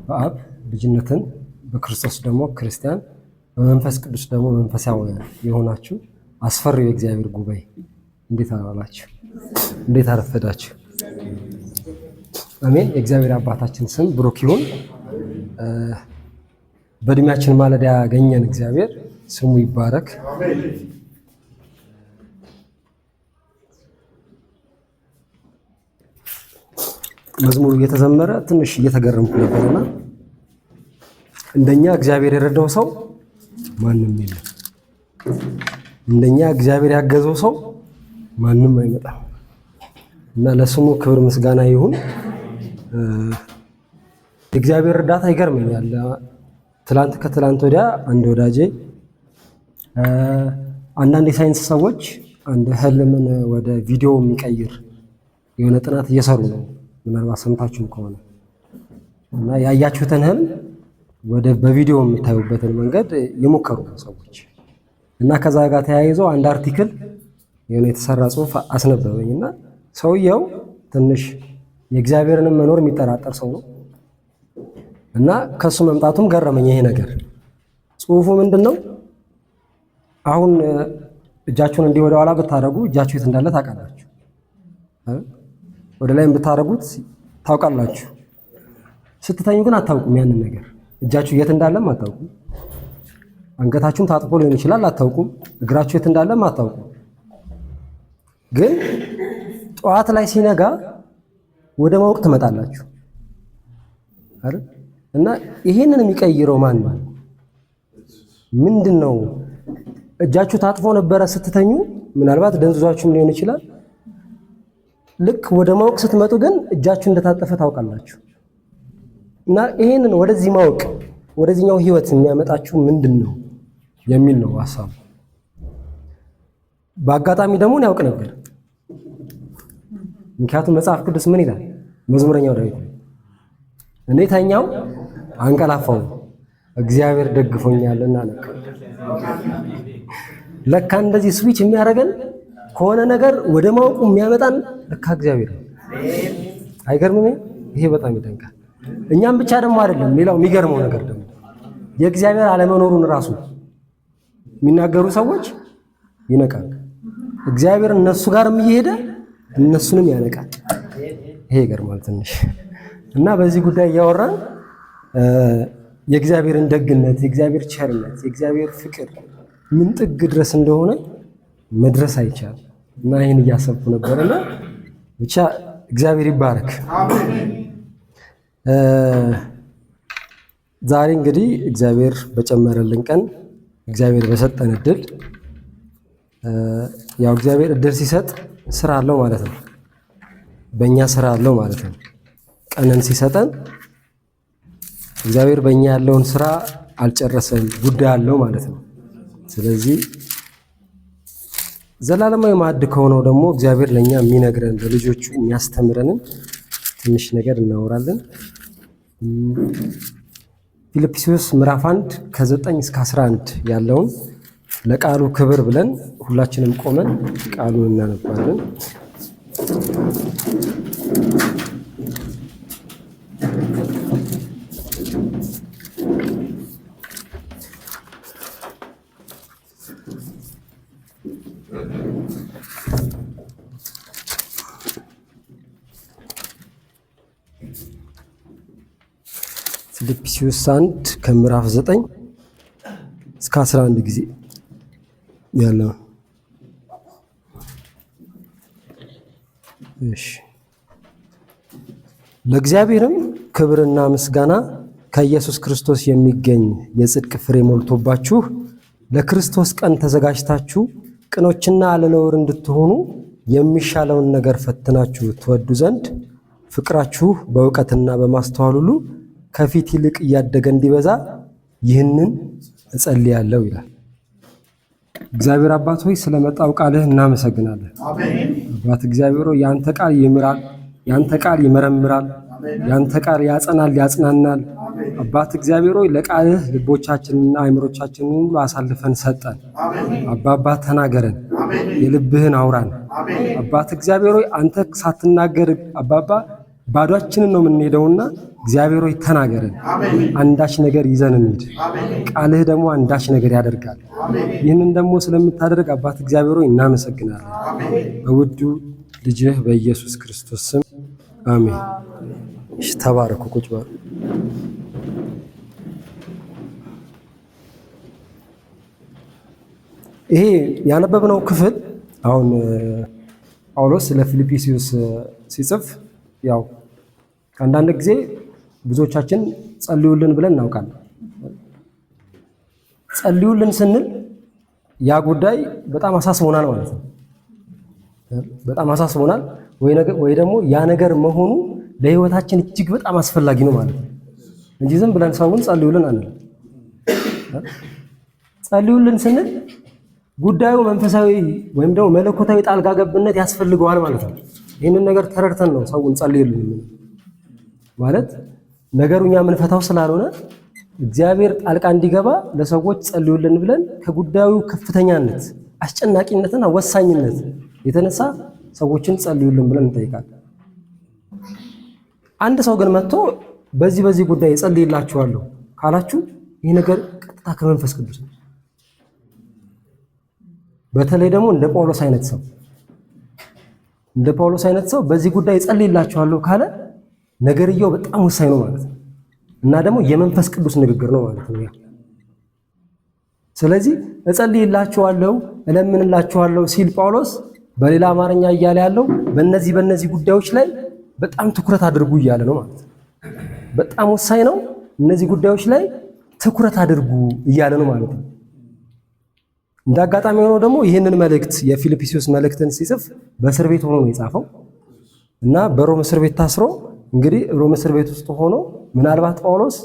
በአብ ልጅነትን በክርስቶስ ደግሞ ክርስቲያን በመንፈስ ቅዱስ ደግሞ መንፈሳውያን የሆናችሁ አስፈሪው የእግዚአብሔር ጉባኤ እንዴት አላላችሁ? እንዴት አረፈዳችሁ? አሜን። የእግዚአብሔር አባታችን ስም ብሩክ ይሁን። በእድሜያችን ማለዳ ያገኘን እግዚአብሔር ስሙ ይባረክ። መዝሙሩ እየተዘመረ ትንሽ እየተገረምኩ ነበርና እንደኛ እግዚአብሔር የረዳው ሰው ማንም የለም። እንደኛ እግዚአብሔር ያገዘው ሰው ማንም አይመጣም እና ለስሙ ክብር ምስጋና ይሁን። የእግዚአብሔር እርዳታ ይገርመኛል። ከትላንት ወዲያ አንድ ወዳጄ አንዳንድ የሳይንስ ሰዎች አንድ ህልምን ወደ ቪዲዮ የሚቀይር የሆነ ጥናት እየሰሩ ነው። ምናልባት ሰምታችሁም ከሆነ እና ያያችሁትን ህልም በቪዲዮ የምታዩበትን መንገድ የሞከሩ ሰዎች እና ከዛ ጋር ተያይዞ አንድ አርቲክል የሆነ የተሰራ ጽሑፍ አስነበበኝ እና ሰውየው ትንሽ የእግዚአብሔርን መኖር የሚጠራጠር ሰው ነው እና ከሱ መምጣቱም ገረመኝ። ይሄ ነገር ጽሑፉ ምንድነው? አሁን እጃችሁን እንዲህ ወደ ኋላ ብታደርጉ እጃችሁ የት እንዳለ ታውቃላችሁ። ወደ ላይም ብታደርጉት ታውቃላችሁ። ስትተኙ ግን አታውቁም። ያንን ነገር እጃችሁ የት እንዳለም አታውቁም። አንገታችሁም ታጥፎ ሊሆን ይችላል፣ አታውቁም። እግራችሁ የት እንዳለም አታውቁም። ግን ጠዋት ላይ ሲነጋ ወደ ማወቅ ትመጣላችሁ አይደል? እና ይሄንን የሚቀይረው ማን ነው? ምንድነው? እጃችሁ ታጥፎ ነበረ ስትተኙ፣ ምናልባት ደንዝዟችሁም ሊሆን ይችላል። ልክ ወደ ማወቅ ስትመጡ ግን እጃችሁ እንደታጠፈ ታውቃላችሁ። እና ይሄንን ወደዚህ ማወቅ ወደዚህኛው ህይወት የሚያመጣችሁ ምንድነው የሚል ነው ሐሳቡ። በአጋጣሚ ደግሞ ያውቅ ነበር። ምክንያቱም መጽሐፍ ቅዱስ ምን ይላል? መዝሙረኛው ዳዊት እኔ ተኛው አንቀላፋው እግዚአብሔር ደግፎኛልና ነቃ። ለካ እንደዚህ ስዊች የሚያደርገን ከሆነ ነገር ወደ ማወቁ የሚያመጣን ለካ እግዚአብሔር ነው። አይገርምም? ይሄ በጣም ይደንቃል። እኛም ብቻ ደግሞ አይደለም። ሌላው የሚገርመው ነገር ደግሞ የእግዚአብሔር አለመኖሩን ራሱ የሚናገሩ ሰዎች ይነቃል። እግዚአብሔር እነሱ ጋርም እየሄደ እነሱንም ያነቃል። ይሄ ይገርማል ትንሽ እና በዚህ ጉዳይ እያወራን የእግዚአብሔርን ደግነት፣ የእግዚአብሔር ቸርነት፣ የእግዚአብሔር ፍቅር ምን ጥግ ድረስ እንደሆነ መድረስ አይቻልም እና ይህን እያሰብኩ ነበርና ብቻ እግዚአብሔር ይባረክ። ዛሬ እንግዲህ እግዚአብሔር በጨመረልን ቀን እግዚአብሔር በሰጠን እድል ያው እግዚአብሔር እድል ሲሰጥ ስራ አለው ማለት ነው። በእኛ ስራ አለው ማለት ነው። ቀንን ሲሰጠን እግዚአብሔር በእኛ ያለውን ስራ አልጨረሰም፣ ጉዳይ አለው ማለት ነው። ስለዚህ ዘላለማዊ ማዕድ ከሆነው ደግሞ እግዚአብሔር ለኛ የሚነግረን ለልጆቹ የሚያስተምረንን ትንሽ ነገር እናወራለን። ፊልጵስዩስ ምዕራፍ 1 ከ9 እስከ 11 ያለውን ለቃሉ ክብር ብለን ሁላችንም ቆመን ቃሉን እናነባለን። ፊልጵስዩስ 1 ከምዕራፍ 9 እስከ 11 ጊዜ ያለው። እሺ። ለእግዚአብሔርም ክብርና ምስጋና ከኢየሱስ ክርስቶስ የሚገኝ የጽድቅ ፍሬ ሞልቶባችሁ ለክርስቶስ ቀን ተዘጋጅታችሁ ቅኖችና አለነውር እንድትሆኑ የሚሻለውን ነገር ፈትናችሁ ትወዱ ዘንድ ፍቅራችሁ በእውቀትና በማስተዋል ሁሉ ከፊት ይልቅ እያደገ እንዲበዛ ይህንን እጸልያለሁ ይላል። እግዚአብሔር አባት ሆይ ስለመጣው ቃልህ እናመሰግናለን። አሜን። አባት እግዚአብሔር ሆይ ያንተ ቃል ይምራል፣ ያንተ ቃል ይመረምራል፣ ያንተ ቃል ያጸናል፣ ያጽናናል። አባት እግዚአብሔር ሆይ ለቃልህ ልቦቻችንና አእምሮቻችንን ሁሉ አሳልፈን ሰጠን። አባባ ተናገረን፣ የልብህን አውራን። አባት እግዚአብሔር ሆይ አንተ ሳትናገር አባባ ባዷችንን ነው የምንሄደውና እግዚአብሔር ሆይ ተናገረን፣ አንዳች ነገር ይዘን እንሂድ። ቃልህ ደግሞ አንዳች ነገር ያደርጋል። ይህንን ደግሞ ስለምታደርግ አባት እግዚአብሔር ሆይ እናመሰግናለን። በውዱ ልጅህ በኢየሱስ ክርስቶስ ስም አሜን። እሺ ተባረኩ። ቁጭ በሉ። ይሄ ያነበብነው ክፍል አሁን ጳውሎስ ለፊልጵስዩስ ሲጽፍ ያው አንዳንድ ጊዜ ብዙዎቻችን ጸልዩልን ብለን እናውቃለን። ጸልዩልን ስንል ያ ጉዳይ በጣም አሳስቦናል ማለት ነው። በጣም አሳስቦናል ወይ ደግሞ ያ ነገር መሆኑ ለህይወታችን እጅግ በጣም አስፈላጊ ነው ማለት ነው እንጂ ዝም ብለን ሰውን ጸልዩልን አንልም። ጸልዩልን ስንል ጉዳዩ መንፈሳዊ ወይም ደግሞ መለኮታዊ ጣልቃ ገብነት ያስፈልገዋል ማለት ነው። ይህንን ነገር ተረድተን ነው ሰውን ጸልዩልን ማለት ነገሩኛ የምንፈታው ስላልሆነ እግዚአብሔር ጣልቃ እንዲገባ ለሰዎች ጸልዩልን ብለን ከጉዳዩ ከፍተኛነት አስጨናቂነትና ወሳኝነት የተነሳ ሰዎችን ጸልዩልን ብለን እንጠይቃለን። አንድ ሰው ግን መጥቶ በዚህ ጉዳይ ጸልይላችኋለሁ ካላችሁ ይህ ነገር ቀጥታ ከመንፈስ ቅዱስ ነው። በተለይ ደግሞ እንደ ጳውሎስ አይነት ሰው በዚህ ጉዳይ ጸልይላችኋለሁ ካለ ነገርየው በጣም ወሳኝ ነው ማለት ነው እና ደግሞ የመንፈስ ቅዱስ ንግግር ነው ማለት ነው። ስለዚህ እጸልይላችኋለሁ እለምንላችኋለሁ ሲል ጳውሎስ በሌላ አማርኛ እያለ ያለው በእነዚህ ጉዳዮች ላይ በጣም ትኩረት አድርጉ እያለ ነው ማለት ነው። በጣም ወሳኝ ነው፣ እነዚህ ጉዳዮች ላይ ትኩረት አድርጉ እያለ ነው ማለት ነው። እንዳጋጣሚ ሆኖ ደግሞ ይህንን መልእክት የፊልጵስዩስ መልእክትን ሲጽፍ በእስር ቤት ሆኖ ነው የጻፈው እና በሮም እስር ቤት ታስሮ እንግዲህ ሮም እስር ቤት ውስጥ ሆኖ ምናልባት ጳውሎስ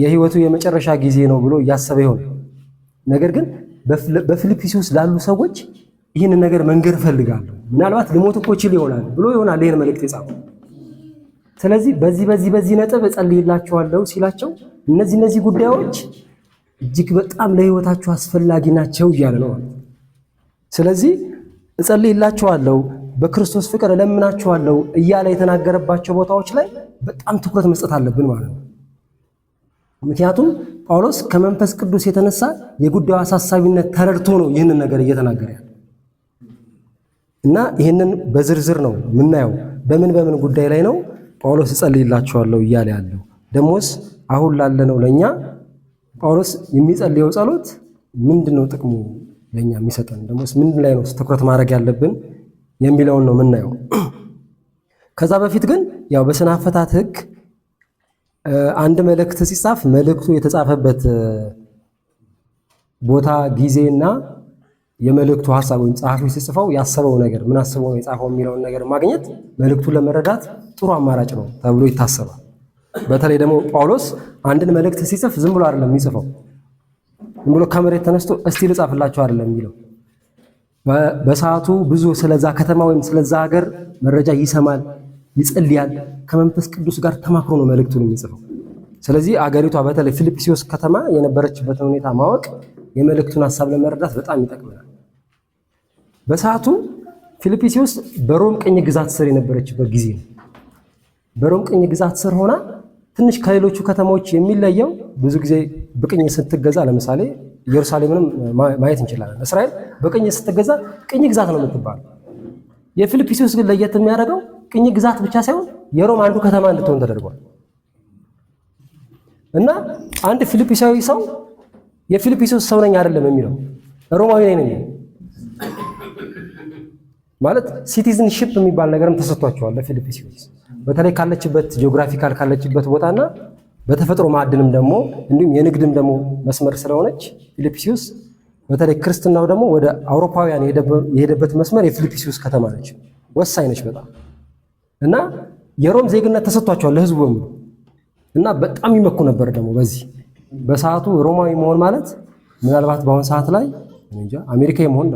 የህይወቱ የመጨረሻ ጊዜ ነው ብሎ እያሰበ ይሆን። ነገር ግን በፊልጵስዩስ ላሉ ሰዎች ይህንን ነገር መንገር እፈልጋለሁ፣ ምናልባት ልሞት እኮ ይችል ይሆናል ብሎ ይሆናል ይህን መልእክት የጻፈው። ስለዚህ በዚህ ነጥብ እጸልይላችኋለሁ ሲላቸው እነዚህ ጉዳዮች እጅግ በጣም ለህይወታችሁ አስፈላጊ ናቸው እያለ ነው ማለት። ስለዚህ እጸልይላችኋለሁ፣ በክርስቶስ ፍቅር እለምናችኋለሁ እያለ የተናገረባቸው ቦታዎች ላይ በጣም ትኩረት መስጠት አለብን ማለት ነው። ምክንያቱም ጳውሎስ ከመንፈስ ቅዱስ የተነሳ የጉዳዩ አሳሳቢነት ተረድቶ ነው ይህንን ነገር እየተናገረ ያለው እና ይህንን በዝርዝር ነው የምናየው። በምን ጉዳይ ላይ ነው ጳውሎስ እጸልይላችኋለሁ እያለ ያለው? ደሞስ አሁን ላለነው ለኛ ጳውሎስ የሚጸልየው ጸሎት ምንድነው? ጥቅሙ ለኛ የሚሰጠን ደሞስ ምንድን ላይ ነው ትኩረት ማድረግ ያለብን የሚለውን ነው የምናየው። ከዛ በፊት ግን ያው በስነ አፈታት ሕግ አንድ መልእክት ሲጻፍ መልእክቱ የተጻፈበት ቦታ ጊዜና የመልእክቱ ሐሳብ ወይም ጸሐፊው ሲጽፈው ያሰበው ነገር ምን አስበው ነው የጻፈው የሚለውን ነገር ማግኘት መልእክቱን ለመረዳት ጥሩ አማራጭ ነው ተብሎ ይታሰባል። በተለይ ደግሞ ጳውሎስ አንድን መልእክት ሲጽፍ ዝም ብሎ አይደለም የሚጽፈው። ዝም ብሎ ከመሬት ተነስቶ እስቲ ልጻፍላችሁ አይደለም የሚለው። በሰዓቱ ብዙ ስለዛ ከተማ ወይም ስለዛ ሀገር መረጃ ይሰማል፣ ይጸልያል። ከመንፈስ ቅዱስ ጋር ተማክሮ ነው መልእክቱን የሚጽፈው። ስለዚህ አገሪቷ በተለይ ፊልጵስዩስ ከተማ የነበረችበትን ሁኔታ ማወቅ የመልእክቱን ሐሳብ ለመረዳት በጣም ይጠቅማል። በሰዓቱ ፊልጵስዩስ በሮም ቅኝ ግዛት ስር የነበረችበት ጊዜ ነው። በሮም ቅኝ ግዛት ስር ሆና ትንሽ ከሌሎቹ ከተሞች የሚለየው ብዙ ጊዜ በቅኝ ስትገዛ ለምሳሌ ኢየሩሳሌምንም ማየት እንችላለን። እስራኤል በቅኝ ስትገዛ ቅኝ ግዛት ነው የምትባለው። የፊልጵስዩስ ግን ለየት የሚያደርገው ቅኝ ግዛት ብቻ ሳይሆን የሮም አንዱ ከተማ እንድትሆን ተደርጓል። እና አንድ ፊልጵስያዊ ሰው የፊልጵስዩስ ሰው ነኝ አይደለም የሚለው ሮማዊ ነኝ ማለት ሲቲዝንሺፕ የሚባል ነገርም ተሰጥቷቸዋል ለፊልጵስዩስ። በተለይ ካለችበት ጂኦግራፊካል ካለችበት ቦታና በተፈጥሮ ማዕድንም ደግሞ እንዲሁም የንግድም ደግሞ መስመር ስለሆነች ፊልጵስዩስ በተለይ ክርስትናው ደግሞ ወደ አውሮፓውያን የሄደበት መስመር የፊልጵስዩስ ከተማ ነች። ወሳኝ ነች በጣም እና የሮም ዜግነት ተሰጥቷቸዋል ለህዝቡ በሙሉ እና በጣም ይመኩ ነበር ደግሞ በዚህ በሰዓቱ ሮማዊ መሆን ማለት ምናልባት በአሁን ሰዓት ላይ እንጃ አሜሪካዊ መሆን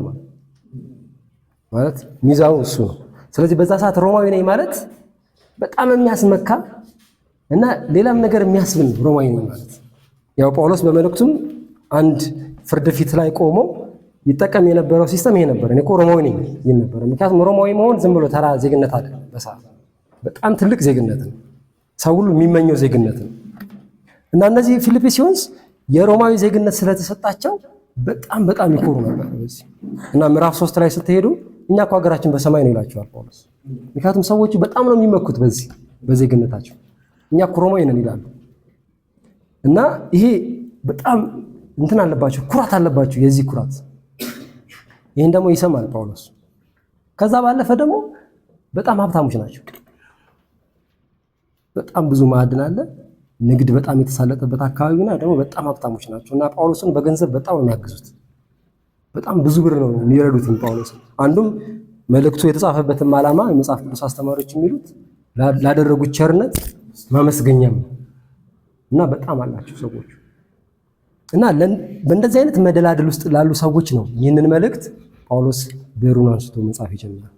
ማለት ሚዛው እሱ ነው። ስለዚህ በዛ ሰዓት ሮማዊ ነኝ ማለት በጣም የሚያስመካ እና ሌላም ነገር የሚያስብል ሮማዊ ነኝ ማለት። ያው ጳውሎስ በመልእክቱም አንድ ፍርድ ፊት ላይ ቆሞ ይጠቀም የነበረው ሲስተም ይሄ ነበር። እኔ እኮ ሮማዊ ነኝ ይል ነበር። ምክንያቱም ሮማዊ መሆን ዝም ብሎ ተራ ዜግነት አይደለም በሰዓቱ በጣም ትልቅ ዜግነት ነው። ሰው ሁሉ የሚመኘው ዜግነት ነው። እና እነዚህ ፊልጵስዩስ የሮማዊ ዜግነት ስለተሰጣቸው በጣም ይኮሩ ነበር በዚህ። እና ምዕራፍ 3 ላይ ስትሄዱ እኛ እኮ ሀገራችን በሰማይ ነው ይላቸዋል ጳውሎስ። ምክንያቱም ሰዎቹ በጣም ነው የሚመኩት በዚህ በዜግነታቸው። እኛ እኮ ሮማዊ ነን ይላሉ። እና ይሄ በጣም እንትን አለባቸው፣ ኩራት አለባቸው፣ የዚህ ኩራት። ይህን ደግሞ ይሰማል ጳውሎስ። ከዛ ባለፈ ደግሞ በጣም ሀብታሞች ናቸው። በጣም ብዙ ማዕድን አለ፣ ንግድ በጣም የተሳለጠበት አካባቢና ደግሞ በጣም ሀብታሞች ናቸው። እና ጳውሎስን በገንዘብ በጣም ነው የሚያግዙት። በጣም ብዙ ብር ነው የሚረዱትን ጳውሎስን። አንዱም መልእክቱ የተጻፈበትም ዓላማ የመጽሐፍ ቅዱስ አስተማሪዎች የሚሉት ላደረጉት ቸርነት ማመስገኛም ነው። እና በጣም አላቸው ሰዎች። እና በእንደዚህ አይነት መደላደል ውስጥ ላሉ ሰዎች ነው ይህንን መልእክት ጳውሎስ ብዕሩን አንስቶ መጻፍ ይጀምራል።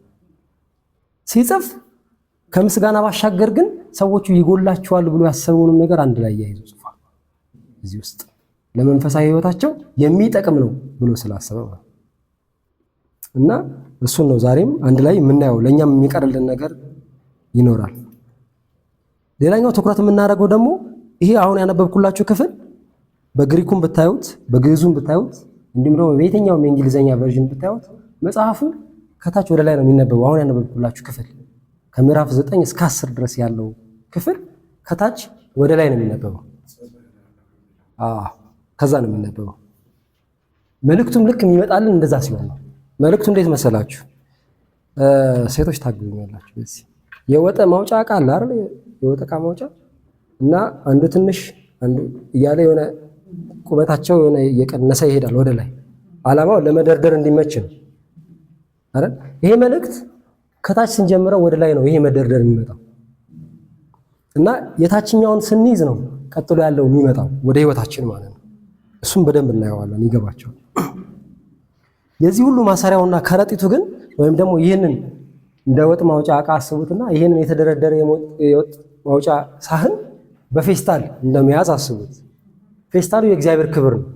ሲጽፍ ከምስጋና ባሻገር ግን ሰዎቹ ይጎላቸዋል ብሎ ያሰበውንም ነገር አንድ ላይ ያይዞ ጽፏል። እዚህ ውስጥ ለመንፈሳዊ ሕይወታቸው የሚጠቅም ነው ብሎ ስላሰበ እና እሱን ነው ዛሬም አንድ ላይ የምናየው። ለእኛም የሚቀርልን ነገር ይኖራል። ሌላኛው ትኩረት የምናደርገው ደግሞ ይሄ አሁን ያነበብኩላችሁ ክፍል በግሪኩም ብታዩት በግዕዙም ብታዩት እንዲሁም ደግሞ በየትኛውም የእንግሊዝኛ ቨርዥን ብታዩት መጽሐፉ ከታች ወደ ላይ ነው የሚነበበው። አሁን ያነበብኩላችሁ ክፍል ከምዕራፍ 9 እስከ 10 ድረስ ያለው ክፍል ከታች ወደ ላይ ነው የሚነበበው። ከዛ ነው የሚነበበው። መልእክቱም ልክ የሚመጣልን እንደዛ ሲሆን ነው። መልእክቱ እንዴት መሰላችሁ? ሴቶች ታግዙኛላችሁ። በዚህ የወጠ ማውጫ ዕቃ አለ አይደል? የወጠ ዕቃ ማውጫ እና አንዱ ትንሽ አንዱ እያለ የሆነ ቁመታቸው የሆነ እየቀነሰ ይሄዳል ወደ ላይ። ዓላማው ለመደርደር እንዲመች ነው አይደል? ይሄ መልእክት ከታች ስንጀምረው ወደ ላይ ነው ይሄ መደርደር የሚመጣው እና የታችኛውን ስንይዝ ነው ቀጥሎ ያለው የሚመጣው ወደ ህይወታችን ማለት ነው። እሱም በደንብ እናየዋለን፣ ይገባቸዋል። የዚህ ሁሉ ማሰሪያውና ከረጢቱ ግን ወይም ደግሞ ይህንን እንደ ወጥ ማውጫ ዕቃ አስቡትና ይህንን የተደረደረ የወጥ ማውጫ ሳህን በፌስታል እንደመያዝ አስቡት። ፌስታሉ የእግዚአብሔር ክብር ነው።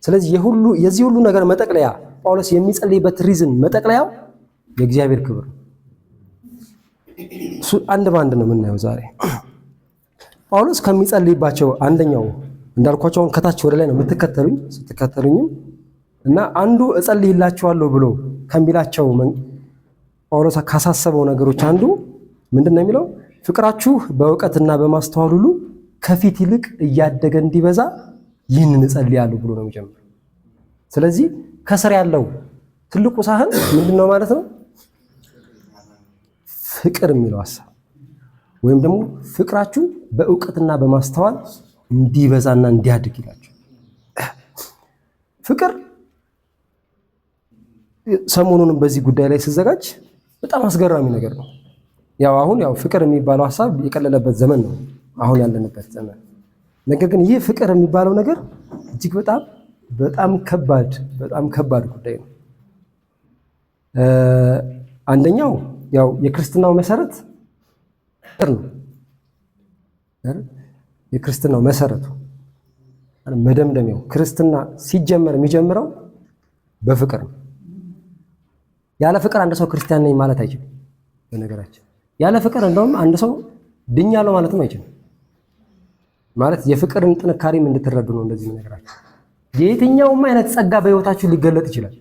ስለዚህ የዚህ ሁሉ ነገር መጠቅለያ ጳውሎስ የሚጸልይበት ሪዝን መጠቅለያው የእግዚአብሔር ክብር ነው። እሱ አንድ ባንድ ነው የምናየው ዛሬ። ጳውሎስ ከሚጸልይባቸው አንደኛው እንዳልኳቸው ከታች ወደ ላይ ነው የምትከተሉኝ ስትከተሉኝም እና አንዱ እጸልይላችኋለሁ ብሎ ከሚላቸው ጳውሎስ ካሳሰበው ነገሮች አንዱ ምንድነው የሚለው? ፍቅራችሁ በእውቀትና በማስተዋል ሁሉ ከፊት ይልቅ እያደገ እንዲበዛ ይህንን እጸልያለሁ ብሎ ነው የሚጀምረው። ስለዚህ ከስር ያለው ትልቁ ሳህን ምንድነው ማለት ነው? ፍቅር የሚለው ሐሳብ ወይም ደግሞ ፍቅራችሁ በእውቀትና በማስተዋል እንዲበዛና እንዲያድግ ይላችሁ። ፍቅር ሰሞኑንም በዚህ ጉዳይ ላይ ሲዘጋጅ በጣም አስገራሚ ነገር ነው። ያው ፍቅር የሚባለው ሐሳብ የቀለለበት ዘመን ነው አሁን ያለንበት ዘመን። ነገር ግን ይህ ፍቅር የሚባለው ነገር እጅግ በጣም ከባድ ጉዳይ ነው። አንደኛው የክርስትናው መሰረት ፍቅር ነው። የክርስትናው መሰረቱ መደምደሚያው ክርስትና ሲጀመር የሚጀምረው በፍቅር ነው። ያለ ፍቅር አንድ ሰው ክርስቲያን ነኝ ማለት አይችልም። በነገራችን ያለ ፍቅር እንደውም አንድ ሰው ድኛለሁ ማለትም አይችልም። ማለት የፍቅርን ጥንካሬም እንድትረዱ ነው እንደዚህ ነገራችን። የትኛውም አይነት ጸጋ በህይወታችሁ ሊገለጥ ይችላል።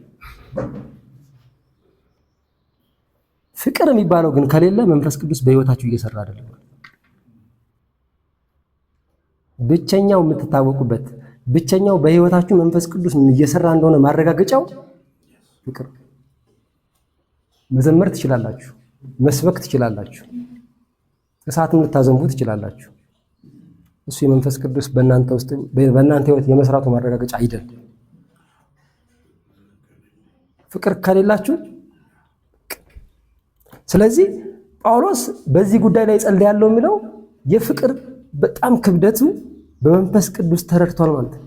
ፍቅር የሚባለው ግን ከሌለ መንፈስ ቅዱስ በህይወታችሁ እየሰራ አይደለም። ብቸኛው የምትታወቁበት ብቸኛው በህይወታችሁ መንፈስ ቅዱስ እየሰራ እንደሆነ ማረጋገጫው ፍቅር። መዘመር ትችላላችሁ፣ መስበክ ትችላላችሁ፣ እሳትም ልታዘንቡ ትችላላችሁ። እሱ የመንፈስ ቅዱስ በእናንተ ውስጥ በእናንተ ህይወት የመስራቱ ማረጋገጫ አይደለም። ፍቅር ከሌላችሁ ስለዚህ ጳውሎስ በዚህ ጉዳይ ላይ ጸልያለሁ የሚለው የፍቅር በጣም ክብደቱ በመንፈስ ቅዱስ ተረድቷል ማለት ነው።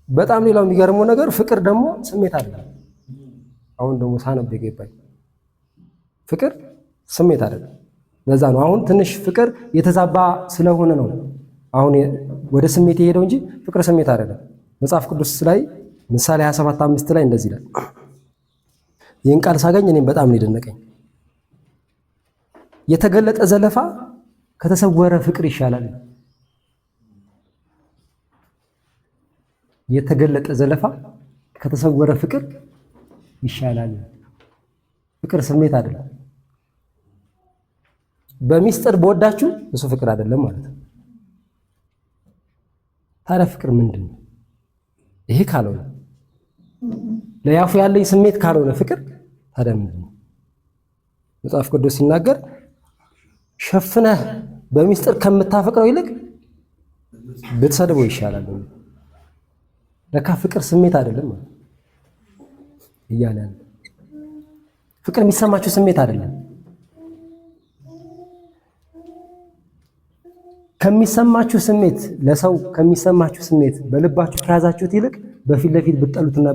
በጣም ሌላው የሚገርመው ነገር ፍቅር ደግሞ ስሜት አይደለም። አሁን ደግሞ ሳነብ የገባኝ ፍቅር ስሜት አይደለም። ለዛ ነው አሁን ትንሽ ፍቅር የተዛባ ስለሆነ ነው አሁን ወደ ስሜት የሄደው እንጂ ፍቅር ስሜት አይደለም። መጽሐፍ ቅዱስ ላይ ምሳሌ 27:5 ላይ እንደዚህ ይላል። ይህን ቃል ሳገኝ እኔም በጣም ነው የደነቀኝ። የተገለጠ ዘለፋ ከተሰወረ ፍቅር ይሻላል። የተገለጠ ዘለፋ ከተሰወረ ፍቅር ይሻላል። ፍቅር ስሜት አይደለም። በሚስጥር በወዳችሁ እሱ ፍቅር አይደለም ማለት ነው። ታዲያ ፍቅር ምንድን ነው? ይሄ ካልሆነ ለያፉ ያለኝ ስሜት ካልሆነ ፍቅር ታዲያ ምንድን ነው? መጽሐፍ ቅዱስ ሲናገር ሸፍነህ በሚስጥር ከምታፈቅረው ይልቅ ብትሰድበው ይሻላል። ለካ ፍቅር ስሜት አይደለም እያለ ያለ ፍቅር የሚሰማችሁ ስሜት አይደለም። ከሚሰማችሁ ስሜት ለሰው ከሚሰማችሁ ስሜት በልባችሁ ከያዛችሁት ይልቅ በፊት ለፊት ብትጠሉትና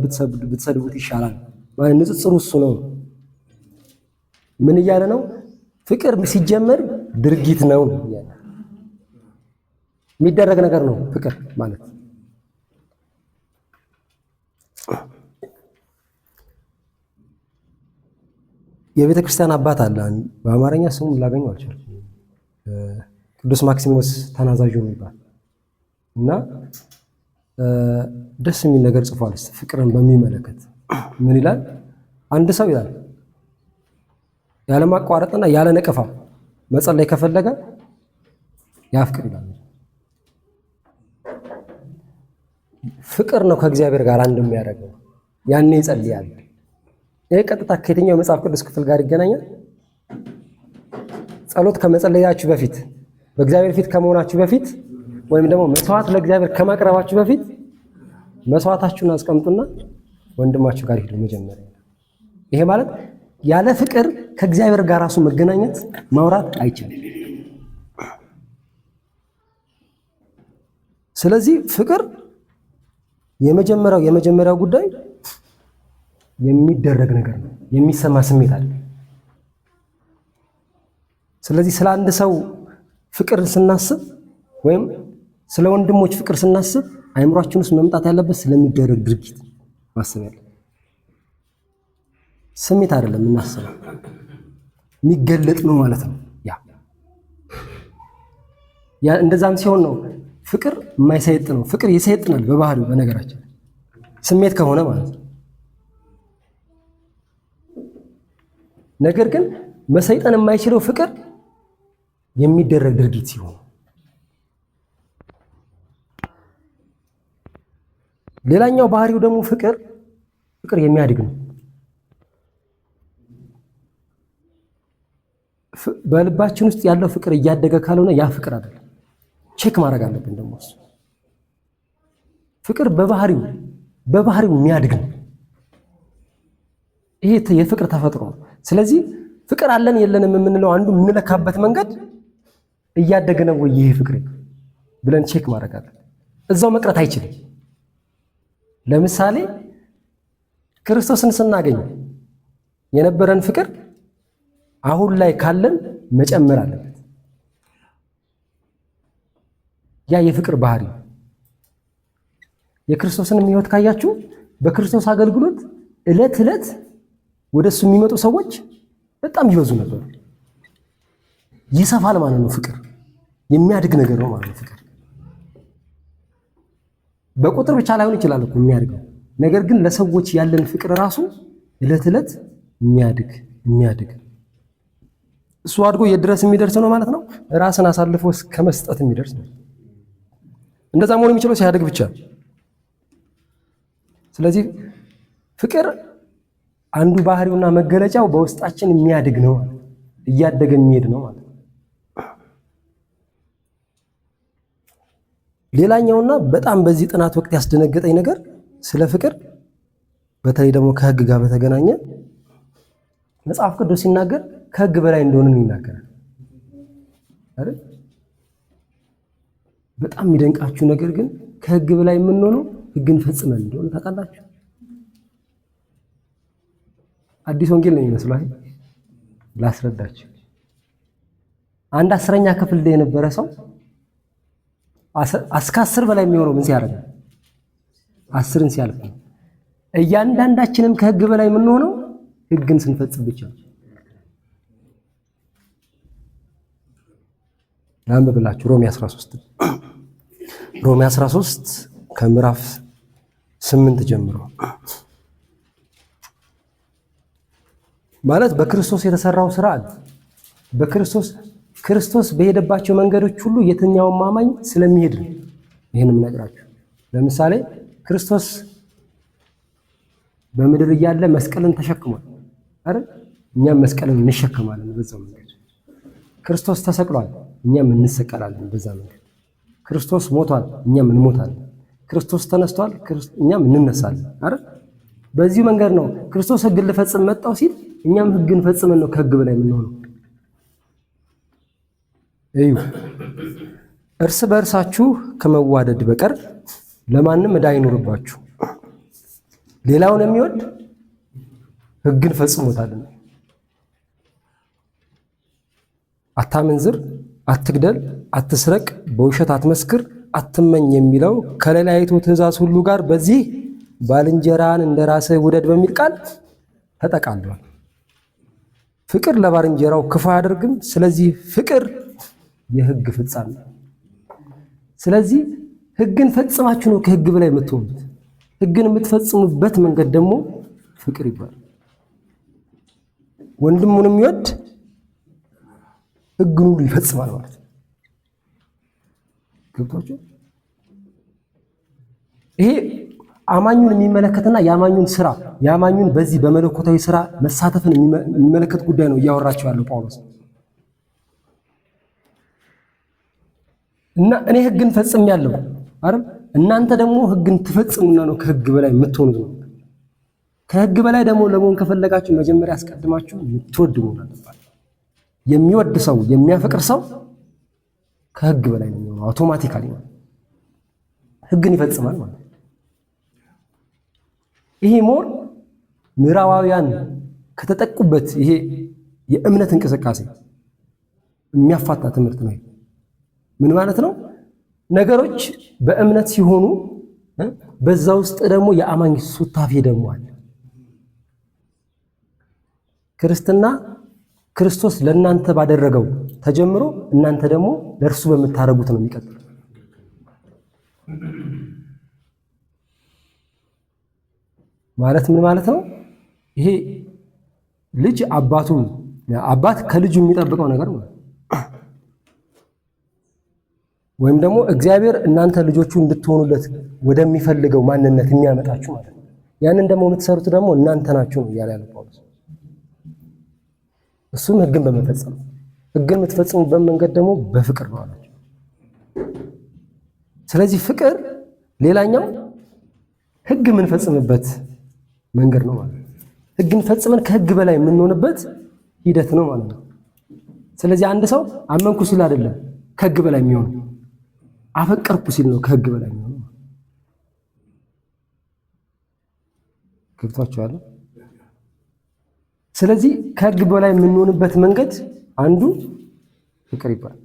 ብትሰድቡት ይሻላል። ማለት ንጽጽሩ እሱ ነው። ምን እያለ ነው? ፍቅር ሲጀመር ድርጊት ነው እያለ የሚደረግ ነገር ነው ፍቅር ማለት። የቤተ ክርስቲያን አባት አለ፣ በአማርኛ ስሙን ላገኘው አልቻልኩም። ቅዱስ ማክሲሞስ ተናዛዡ የሚባል እና ደስ የሚል ነገር ጽፏል። ፍቅርን በሚመለከት ምን ይላል? አንድ ሰው ይላል ያለ ማቋረጥና ያለ ነቀፋ መጸለይ ከፈለገ ያፍቅር ይላል። ፍቅር ነው ከእግዚአብሔር ጋር አንድ የሚያደርገው። ያኔ ይጸልያል። ይሄ ቀጥታ ከየትኛው የመጽሐፍ ቅዱስ ክፍል ጋር ይገናኛል? ጸሎት ከመጸለያችሁ በፊት በእግዚአብሔር ፊት ከመሆናችሁ በፊት ወይም ደግሞ መስዋዕት ለእግዚአብሔር ከማቅረባችሁ በፊት መስዋዕታችሁን አስቀምጡና ወንድማችሁ ጋር ሂዱ መጀመሪያ። ይሄ ማለት ያለ ፍቅር ከእግዚአብሔር ጋር ራሱ መገናኘት ማውራት አይቻልም። ስለዚህ ፍቅር የመጀመሪያው ጉዳይ የሚደረግ ነገር ነው፣ የሚሰማ ስሜት አለ። ስለዚህ ስለ አንድ ሰው ፍቅር ስናስብ ወይም ስለ ወንድሞች ፍቅር ስናስብ አይምሯችን ውስጥ መምጣት ያለበት ስለሚደረግ ድርጊት ማሰብ ያለ ስሜት አይደለም። እናስበው የሚገለጥ ነው ማለት ነው። ያ እንደዛም ሲሆን ነው ፍቅር የማይሰይጥ ነው። ፍቅር ይሰይጥናል በባህሪው በነገራችን ስሜት ከሆነ ማለት ነው። ነገር ግን መሰይጠን የማይችለው ፍቅር የሚደረግ ድርጊት ሲሆን፣ ሌላኛው ባህሪው ደግሞ ፍቅር የሚያድግ ነው። በልባችን ውስጥ ያለው ፍቅር እያደገ ካልሆነ ያ ፍቅር አይደለም። ቼክ ማድረግ አለብን። ደግሞ ፍቅር በባህሪው የሚያድግ ነው። ይሄ የፍቅር ተፈጥሮ ነው። ስለዚህ ፍቅር አለን የለንም የምንለው አንዱ የምንለካበት መንገድ እያደገ ነው ወይ ይሄ ፍቅር ብለን ቼክ ማድረግ አለብን። እዛው መቅረት አይችልም። ለምሳሌ ክርስቶስን ስናገኝ የነበረን ፍቅር አሁን ላይ ካለን መጨመር አለበት። ያ የፍቅር ባህሪ የክርስቶስን ሕይወት ካያችሁ በክርስቶስ አገልግሎት ዕለት ዕለት ወደሱ የሚመጡ ሰዎች በጣም ይበዙ ነበር። ይሰፋል ማለት ነው። ፍቅር የሚያድግ ነገር ነው ማለት ነው። ፍቅር በቁጥር ብቻ ላይሆን ይችላል እኮ የሚያድገው፣ ነገር ግን ለሰዎች ያለን ፍቅር ራሱ ዕለት ዕለት የሚያድግ እሱ አድጎ የድረስ የሚደርስ ነው ማለት ነው። ራስን አሳልፎ ከመስጠት የሚደርስ ነው። እንደዛ መሆን የሚችለው ሲያድግ ብቻ። ስለዚህ ፍቅር አንዱ ባህሪውና መገለጫው በውስጣችን የሚያድግ ነው፣ እያደገ የሚሄድ ነው ማለት ነው። ሌላኛውና በጣም በዚህ ጥናት ወቅት ያስደነገጠኝ ነገር ስለ ፍቅር በተለይ ደግሞ ከሕግ ጋር በተገናኘ መጽሐፍ ቅዱስ ሲናገር ከሕግ በላይ እንደሆነ ይናገራል አይደል? በጣም የሚደንቃችሁ ነገር ግን ከሕግ በላይ የምንሆነው ሕግን ፈጽመን እንደሆነ ታውቃላችሁ። አዲስ ወንጌል ነው የሚመስለው አይደል? ላስረዳችሁ። አንድ 10ኛ ክፍል ላይ የነበረ ሰው እስከ 10 በላይ የሚሆነው ምን ሲያደርግ 10ን ሲያልፍ ነው። እያንዳንዳችንም ከሕግ በላይ የምንሆነው ሕግን ስንፈጽም ብቻ። ላንብብላችሁ ሮሜ 13 ከምዕራፍ 8 ጀምሮ ማለት በክርስቶስ የተሰራው ስራ አለ። ክርስቶስ በሄደባቸው መንገዶች ሁሉ የትኛውም አማኝ ስለሚሄድ ነው ይሄንን የምነግራችሁ። ለምሳሌ ክርስቶስ በምድር እያለ መስቀልን ተሸክሟል አይደል? እኛም መስቀልን እንሸከማለን በዛው መንገድ። ክርስቶስ ተሰቅሏል፣ እኛም እንሰቀላለን በዛ መንገድ። ክርስቶስ ሞቷል፣ እኛም እንሞታለን። ክርስቶስ ተነስቷል፣ እኛም እንነሳለን አይደል? በዚህ መንገድ ነው ክርስቶስ ሕግን ልፈጽም መጣው ሲል እኛም ሕግን ፈጽመን ነው ከሕግ በላይ የምንሆነው። እዩ እርስ በእርሳችሁ ከመዋደድ በቀር ለማንም ዕዳ አይኑርባችሁ። ሌላውን የሚወድ ሕግን ፈጽሞታልና። አታመንዝር፣ አትግደል፣ አትስረቅ፣ በውሸት አትመስክር፣ አትመኝ የሚለው ከሌላይቱ ትእዛዝ ሁሉ ጋር በዚህ ባልንጀራን እንደ ራስህ ውደድ በሚል ቃል ተጠቃልሏል። ፍቅር ለባልንጀራው ክፉ አያደርግም። ስለዚህ ፍቅር የሕግ ፍጻሜ ነው። ስለዚህ ሕግን ፈጽማችሁ ነው ከሕግ በላይ የምትሆኑት። ሕግን የምትፈጽሙበት መንገድ ደግሞ ፍቅር ይባላል። ወንድሙን የሚወድ ሕግን ሁሉ ይፈጽማል ማለት ነው። ገብቷችሁ? ይሄ አማኙን የሚመለከትና የአማኙን ስራ የአማኙን በዚህ በመለኮታዊ ስራ መሳተፍን የሚመለከት ጉዳይ ነው እያወራቸው ያለው ጳውሎስ። እና እኔ ሕግን ፈጽሜያለሁ አይደል? እናንተ ደግሞ ሕግን ትፈጽሙና ነው ከሕግ በላይ የምትሆኑት ነው። ከሕግ በላይ ደግሞ ለመሆን ከፈለጋችሁ መጀመሪያ አስቀድማችሁ የምትወድ መሆን አለባችሁ። የሚወድ ሰው የሚያፈቅር ሰው ከሕግ በላይ ነው የሚሆነው አውቶማቲካሊ ነው። ሕግን ይፈጽማል ማለት ነው። ይሄ ሞር ምዕራባውያን ከተጠቁበት ይሄ የእምነት እንቅስቃሴ የሚያፋታ ትምህርት ነው። ምን ማለት ነው? ነገሮች በእምነት ሲሆኑ በዛ ውስጥ ደግሞ የአማኝ ሱታፌ ደግሞ አለ። ክርስትና ክርስቶስ ለእናንተ ባደረገው ተጀምሮ እናንተ ደግሞ ለእርሱ በምታደርጉት ነው የሚቀጥለው። ማለት ምን ማለት ነው? ይሄ ልጅ አባት ከልጁ የሚጠብቀው ነገር ነው። ወይም ደግሞ እግዚአብሔር እናንተ ልጆቹ እንድትሆኑለት ወደሚፈልገው ማንነት የሚያመጣችሁ ማለት ነው። ያንን ደግሞ የምትሰሩት ደግሞ እናንተ ናችሁ ነው እያለ ያለው ጳውሎስ። እሱም ሕግን በመፈጸም ሕግን የምትፈጽሙበት መንገድ ደግሞ በፍቅር ነው አላቸው። ስለዚህ ፍቅር ሌላኛው ሕግ የምንፈጽምበት መንገድ ነው ማለት ነው። ሕግን ፈጽመን ከሕግ በላይ የምንሆንበት ሂደት ነው ማለት ነው። ስለዚህ አንድ ሰው አመንኩ ሲል አይደለም ከሕግ በላይ የሚሆነው፣ አፈቀርኩ ሲል ነው ከሕግ በላይ የሚሆነው። ገብቷችኋል? ስለዚህ ከሕግ በላይ የምንሆንበት መንገድ አንዱ ፍቅር ይባላል።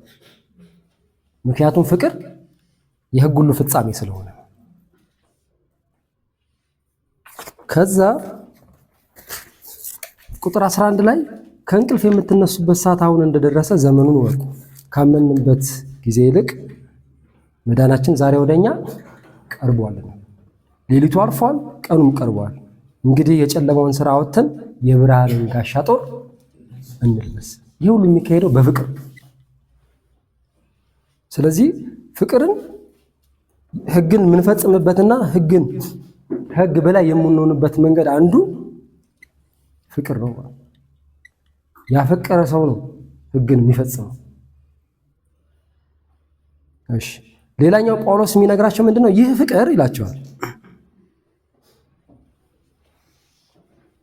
ምክንያቱም ፍቅር የሕግ ሁሉ ፍጻሜ ስለሆነ። ከዛ ቁጥር 11 ላይ ከእንቅልፍ የምትነሱበት ሰዓት አሁን እንደደረሰ ዘመኑን ወቁ። ካመንበት ጊዜ ይልቅ መዳናችን ዛሬ ወደኛ ቀርቧልና፣ ሌሊቱ አልፏል፣ ቀኑም ቀርቧል። እንግዲህ የጨለማውን ስራ አወጥተን የብርሃንን ጋሻ ጦር እንልበስ። ይህ ሁሉ የሚካሄደው በፍቅር። ስለዚህ ፍቅርን ሕግን የምንፈጽምበትና ከሕግ በላይ የምንሆንበት መንገድ አንዱ ፍቅር ነው። ያፈቀረ ሰው ነው ሕግን የሚፈጽመው። እሺ፣ ሌላኛው ጳውሎስ የሚነግራቸው ምንድነው? ይህ ፍቅር ይላቸዋል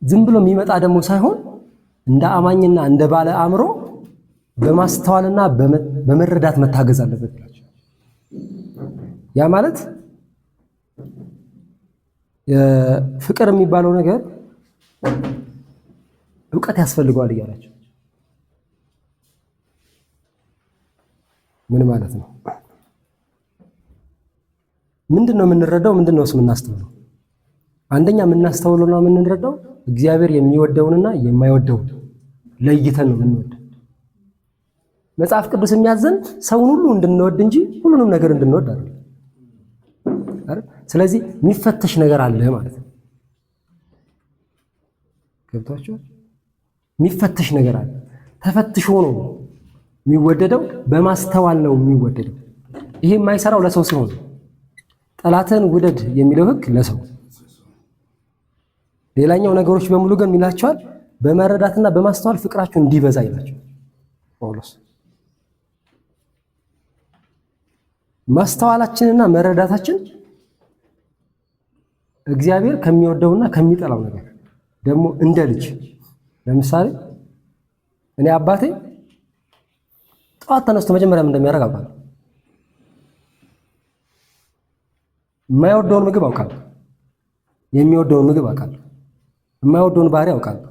ዝም ብሎ የሚመጣ ደግሞ ሳይሆን እንደ አማኝና እንደ ባለ አእምሮ በማስተዋልና በመረዳት መታገዝ አለበት ይላቸዋል። ያ ማለት ፍቅር የሚባለው ነገር እውቀት ያስፈልገዋል እያላቸው ምን ማለት ነው? ምንድነው የምንረዳው? ምንድነው የምናስተውለው? አንደኛ የምናስተውለውና የምንረዳው እግዚአብሔር የሚወደውንና የማይወደውን ለይተን ነው የምንወደው። መጽሐፍ ቅዱስ የሚያዘን ሰውን ሁሉ እንድንወድ እንጂ ሁሉንም ነገር እንድንወድ አይደለም። ስለዚህ የሚፈተሽ ነገር አለ ማለት ነው። ገብቷችሁ? የሚፈተሽ ነገር አለ። ተፈትሾ ነው የሚወደደው፣ በማስተዋል ነው የሚወደደው። ይሄ የማይሰራው ለሰው ሲሆን ጠላትን ውደድ የሚለው ህግ ለሰው። ሌላኛው ነገሮች በሙሉ ግን ይላቸዋል በመረዳትና በማስተዋል ፍቅራችሁ እንዲበዛ ይላቸዋል ጳውሎስ። ማስተዋላችንና መረዳታችን እግዚአብሔር ከሚወደውና ከሚጠላው ነገር ደግሞ እንደ ልጅ ለምሳሌ እኔ አባቴ ጠዋት ተነስቶ መጀመሪያ እንደሚያደርግ አውቃለሁ። የማይወደውን ምግብ አውቃለሁ፣ የሚወደውን ምግብ አውቃለሁ፣ የማይወደውን ባህሪ አውቃለሁ።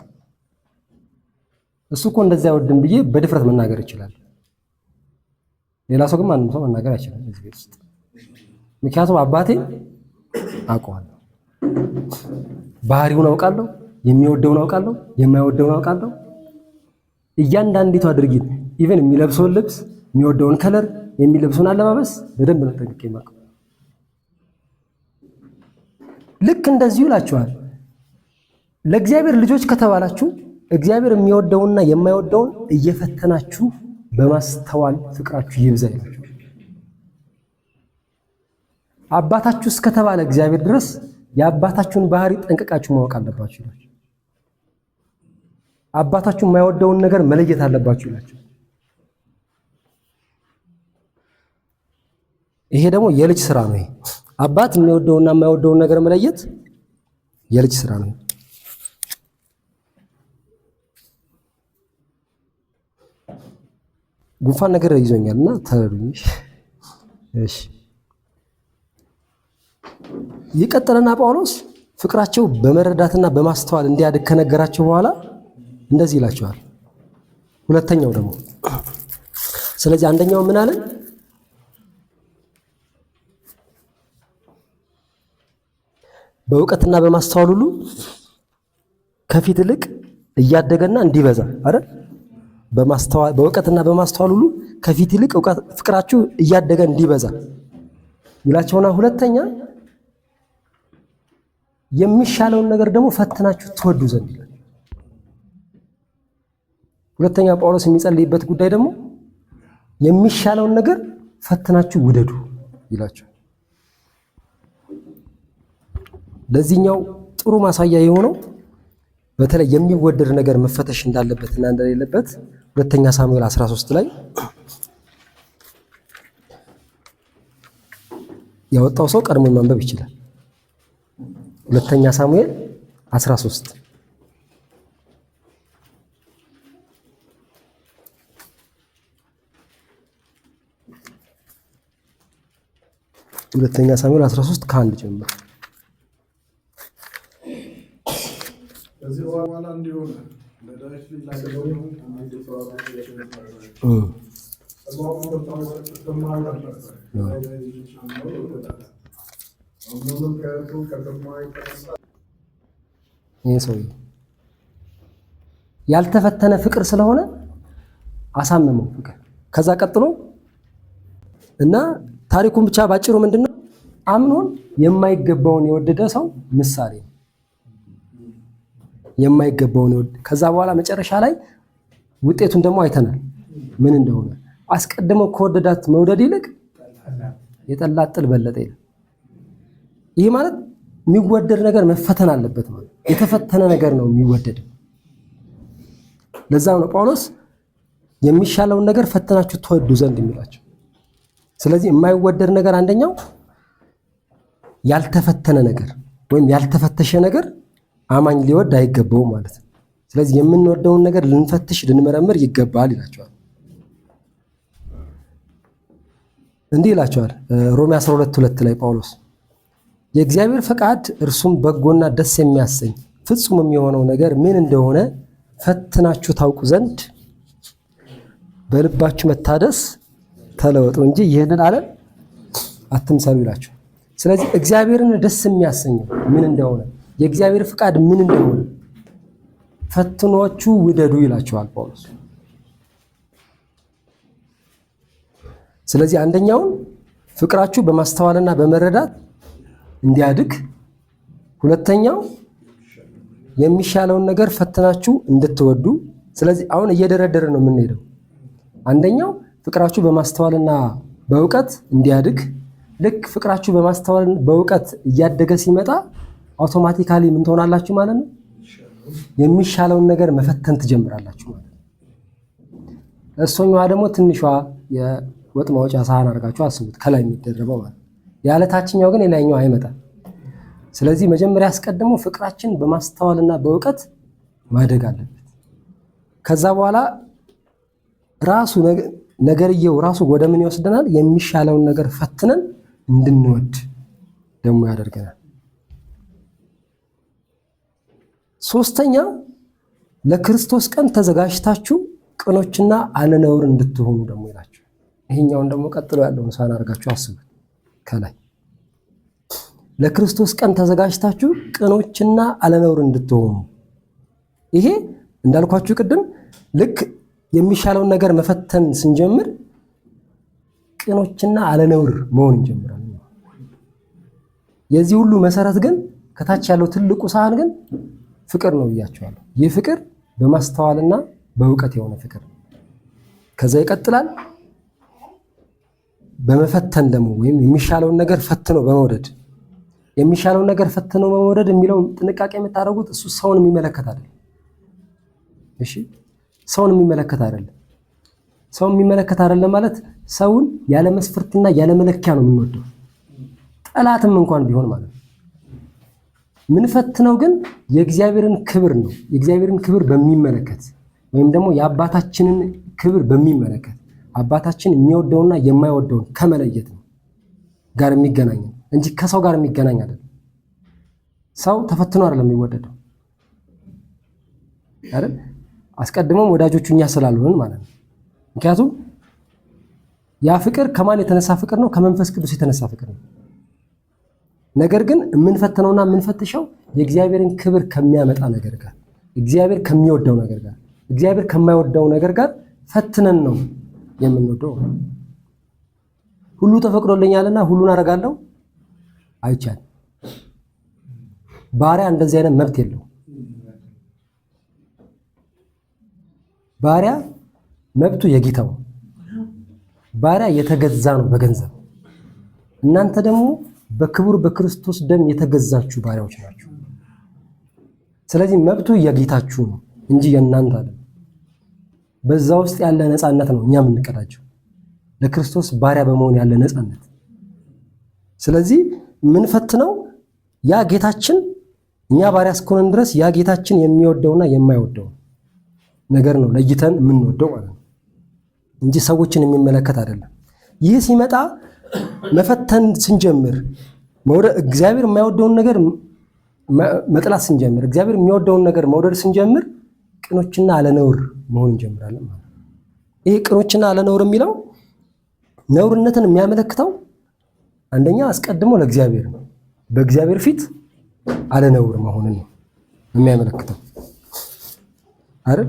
እሱ እኮ እንደዚያ አይወድም ብዬ በድፍረት መናገር ይችላል። ሌላ ሰው ግን ማንም ሰው መናገር አይችልም እዚህ ቤት ውስጥ። ምክንያቱም አባቴ አውቀዋለሁ፣ ባህሪውን አውቃለሁ፣ የሚወደውን አውቃለሁ፣ የማይወደውን አውቃለሁ። እያንዳንዲቷ ድርጊት ኢቨን የሚለብሰውን ልብስ፣ የሚወደውን ከለር፣ የሚለብሰውን አለባበስ በደንብ ነው ጠንቅቄ የማውቀው። ልክ እንደዚሁ ይላችኋል ለእግዚአብሔር ልጆች ከተባላችሁ እግዚአብሔር የሚወደውና የማይወደውን እየፈተናችሁ በማስተዋል ፍቅራችሁ ይብዛ ይላችኋል። አባታችሁ እስከተባለ እግዚአብሔር ድረስ የአባታችሁን ባህሪ ጠንቅቃችሁ ማወቅ አለባችሁ ይላችኋል። አባታችሁ የማይወደውን ነገር መለየት አለባችሁ ይላችኋል። ይሄ ደግሞ የልጅ ስራ ነው። ይሄ አባት የሚወደውና የማይወደውን ነገር መለየት የልጅ ስራ ነው። ጉንፋን ነገር ይዞኛልና ተረዱኝ። እሺ ይቀጥልና ጳውሎስ ፍቅራቸው በመረዳትና በማስተዋል እንዲያድግ ከነገራቸው በኋላ እንደዚህ ይላቸዋል። ሁለተኛው ደግሞ ስለዚህ አንደኛው ምን አለ? በእውቀትና በማስተዋል ሁሉ ከፊት ይልቅ እያደገና እንዲበዛ አይደል? በእውቀትና በማስተዋል ሁሉ ከፊት ይልቅ ፍቅራችሁ እያደገ እንዲበዛ ይላቸውና ሁለተኛ የሚሻለውን ነገር ደግሞ ፈትናችሁ ትወዱ ዘንድ ይላል። ሁለተኛ ጳውሎስ የሚጸልይበት ጉዳይ ደግሞ የሚሻለውን ነገር ፈትናችሁ ውደዱ ይላቸው። ለዚህኛው ጥሩ ማሳያ የሆነው በተለይ የሚወደድ ነገር መፈተሽ እንዳለበትና እንደሌለበት ሁለተኛ ሳሙኤል 13 ላይ ያወጣው ሰው ቀድሞ ማንበብ ይችላል። ሁለተኛ ሳሙኤል 13 ሁለተኛ ሳሙኤል 13 ከአንድ ጀምሮ ከዚህ በኋላ እንዲሆነ ለዳዊት ልጅ ለሰሎሞን ይህ ሰውዬ ያልተፈተነ ፍቅር ስለሆነ አሳመመው ፍቅር። ከዛ ቀጥሎ እና ታሪኩን ብቻ ባጭሩ ምንድነው? አምኖን የማይገባውን የወደደ ሰው ምሳሌ ነው። የማይገባውን ይወድ። ከዛ በኋላ መጨረሻ ላይ ውጤቱን ደግሞ አይተናል ምን እንደሆነ። አስቀድሞ ከወደዳት መውደድ ይልቅ የጠላት ጥል በለጠ ይላል። ይህ ማለት የሚወደድ ነገር መፈተን አለበት ማለት የተፈተነ ነገር ነው የሚወደደው። ለዛው ነው ጳውሎስ የሚሻለውን ነገር ፈተናችሁ ትወዱ ዘንድ የሚላቸው። ስለዚህ የማይወደድ ነገር አንደኛው ያልተፈተነ ነገር ወይም ያልተፈተሸ ነገር አማኝ ሊወድ አይገባውም ማለት ነው። ስለዚህ የምንወደውን ነገር ልንፈትሽ ልንመረምር ይገባል ይላቸዋል። እንዲህ ይላቸዋል ሮሜ 12:2 ላይ ጳውሎስ የእግዚአብሔር ፈቃድ እርሱም በጎና ደስ የሚያሰኝ ፍጹም የሚሆነው ነገር ምን እንደሆነ ፈትናችሁ ታውቁ ዘንድ በልባችሁ መታደስ ተለወጡ እንጂ ይህንን ዓለም አትምሰሉ ይላቸዋል። ስለዚህ እግዚአብሔርን ደስ የሚያሰኘው ምን እንደሆነ የእግዚአብሔር ፍቃድ ምን እንደሆነ ፈትኖቹ ውደዱ ይላቸዋል ጳውሎስ። ስለዚህ አንደኛውን ፍቅራችሁ በማስተዋልና በመረዳት እንዲያድግ፣ ሁለተኛው የሚሻለውን ነገር ፈትናችሁ እንድትወዱ። ስለዚህ አሁን እየደረደረ ነው የምንሄደው። አንደኛው ፍቅራችሁ በማስተዋልና በእውቀት እንዲያድግ። ልክ ፍቅራችሁ በማስተዋል በእውቀት እያደገ ሲመጣ አውቶማቲካሊ ምን ትሆናላችሁ ማለት ነው? የሚሻለውን ነገር መፈተን ትጀምራላችሁ ማለት ነው። እሷኛዋ ደግሞ ትንሿ የወጥ ማውጫ ሳህን አድርጋችሁ አስቡት፣ ከላይ የሚደረበው ማለት ያለ ታችኛው ግን የላይኛው አይመጣም። ስለዚህ መጀመሪያ አስቀድሞ ፍቅራችን በማስተዋልና በእውቀት ማደግ አለበት። ከዛ በኋላ ራሱ ነገርየው ራሱ ወደ ምን ይወስደናል? የሚሻለውን ነገር ፈትነን እንድንወድ ደግሞ ያደርገናል። ሶስተኛው ለክርስቶስ ቀን ተዘጋጅታችሁ ቅኖችና አለነውር እንድትሆኑ ደግሞ ይላችሁ። ይሄኛውን ደግሞ ቀጥሎ ያለውን ሳህን አድርጋችሁ አስቡት ከላይ ለክርስቶስ ቀን ተዘጋጅታችሁ ቅኖችና አለነውር እንድትሆኑ። ይሄ እንዳልኳችሁ ቅድም ልክ የሚሻለውን ነገር መፈተን ስንጀምር ቅኖችና አለነውር መሆን እንጀምራለን። የዚህ ሁሉ መሰረት ግን ከታች ያለው ትልቁ ሳህን ግን ፍቅር ነው ብያቸዋለሁ። ይህ ፍቅር በማስተዋልና በእውቀት የሆነ ፍቅር ነው። ከዛ ይቀጥላል በመፈተን ደግሞ ወይም የሚሻለውን ነገር ፈትኖ በመውደድ። የሚሻለውን ነገር ፈትኖ በመውደድ የሚለው ጥንቃቄ የምታደርጉት እሱ ሰውን የሚመለከት አይደለም። እሺ ሰውን የሚመለከት አይደለም። ሰውን የሚመለከት አይደለም ማለት ሰውን ያለ መስፈርትና ያለ መለኪያ ነው የምንወደው፣ ጠላትም እንኳን ቢሆን ማለት ነው። ምንፈትነው ግን የእግዚአብሔርን ክብር ነው። የእግዚአብሔርን ክብር በሚመለከት ወይም ደግሞ የአባታችንን ክብር በሚመለከት አባታችን የሚወደውና የማይወደውን ከመለየት ነው ጋር የሚገናኝ እንጂ ከሰው ጋር የሚገናኝ አይደለም። ሰው ተፈትኖ አይደለም የሚወደደው አይደል? አስቀድሞም ወዳጆቹ እኛ ስላልሆንን ማለት ነው። ምክንያቱም ያ ፍቅር ከማን የተነሳ ፍቅር ነው? ከመንፈስ ቅዱስ የተነሳ ፍቅር ነው። ነገር ግን የምንፈትነውና የምንፈትሸው የእግዚአብሔርን ክብር ከሚያመጣ ነገር ጋር፣ እግዚአብሔር ከሚወደው ነገር ጋር፣ እግዚአብሔር ከማይወደው ነገር ጋር ፈትነን ነው የምንወደው። ሁሉ ተፈቅዶልኛልና ሁሉን አደርጋለሁ አይቻልም። ባሪያ እንደዚህ አይነት መብት የለውም። ባሪያ መብቱ የጌታው፣ ባሪያ የተገዛ ነው በገንዘብ። እናንተ ደግሞ በክቡር በክርስቶስ ደም የተገዛችሁ ባሪያዎች ናችሁ። ስለዚህ መብቱ የጌታችሁ ነው እንጂ የእናንተ አይደለም። በዛ ውስጥ ያለ ነፃነት ነው እኛ የምንቀዳጀው፣ ለክርስቶስ ባሪያ በመሆን ያለ ነፃነት። ስለዚህ የምንፈትነው ያ ጌታችን እኛ ባሪያ እስከሆነን ድረስ ያ ጌታችን የሚወደውና የማይወደው ነገር ነው ለይተን የምንወደው ማለት ነው እንጂ ሰዎችን የሚመለከት አይደለም። ይህ ሲመጣ መፈተን ስንጀምር እግዚአብሔር የማይወደውን ነገር መጥላት ስንጀምር፣ እግዚአብሔር የሚወደውን ነገር መውደድ ስንጀምር ቅኖችና አለነውር መሆን እንጀምራለን ማለት ነው። ይሄ ቅኖችና አለነውር የሚለው ነውርነትን የሚያመለክተው አንደኛ አስቀድሞ ለእግዚአብሔር ነው። በእግዚአብሔር ፊት አለነውር መሆንን ነው የሚያመለክተው አይደል?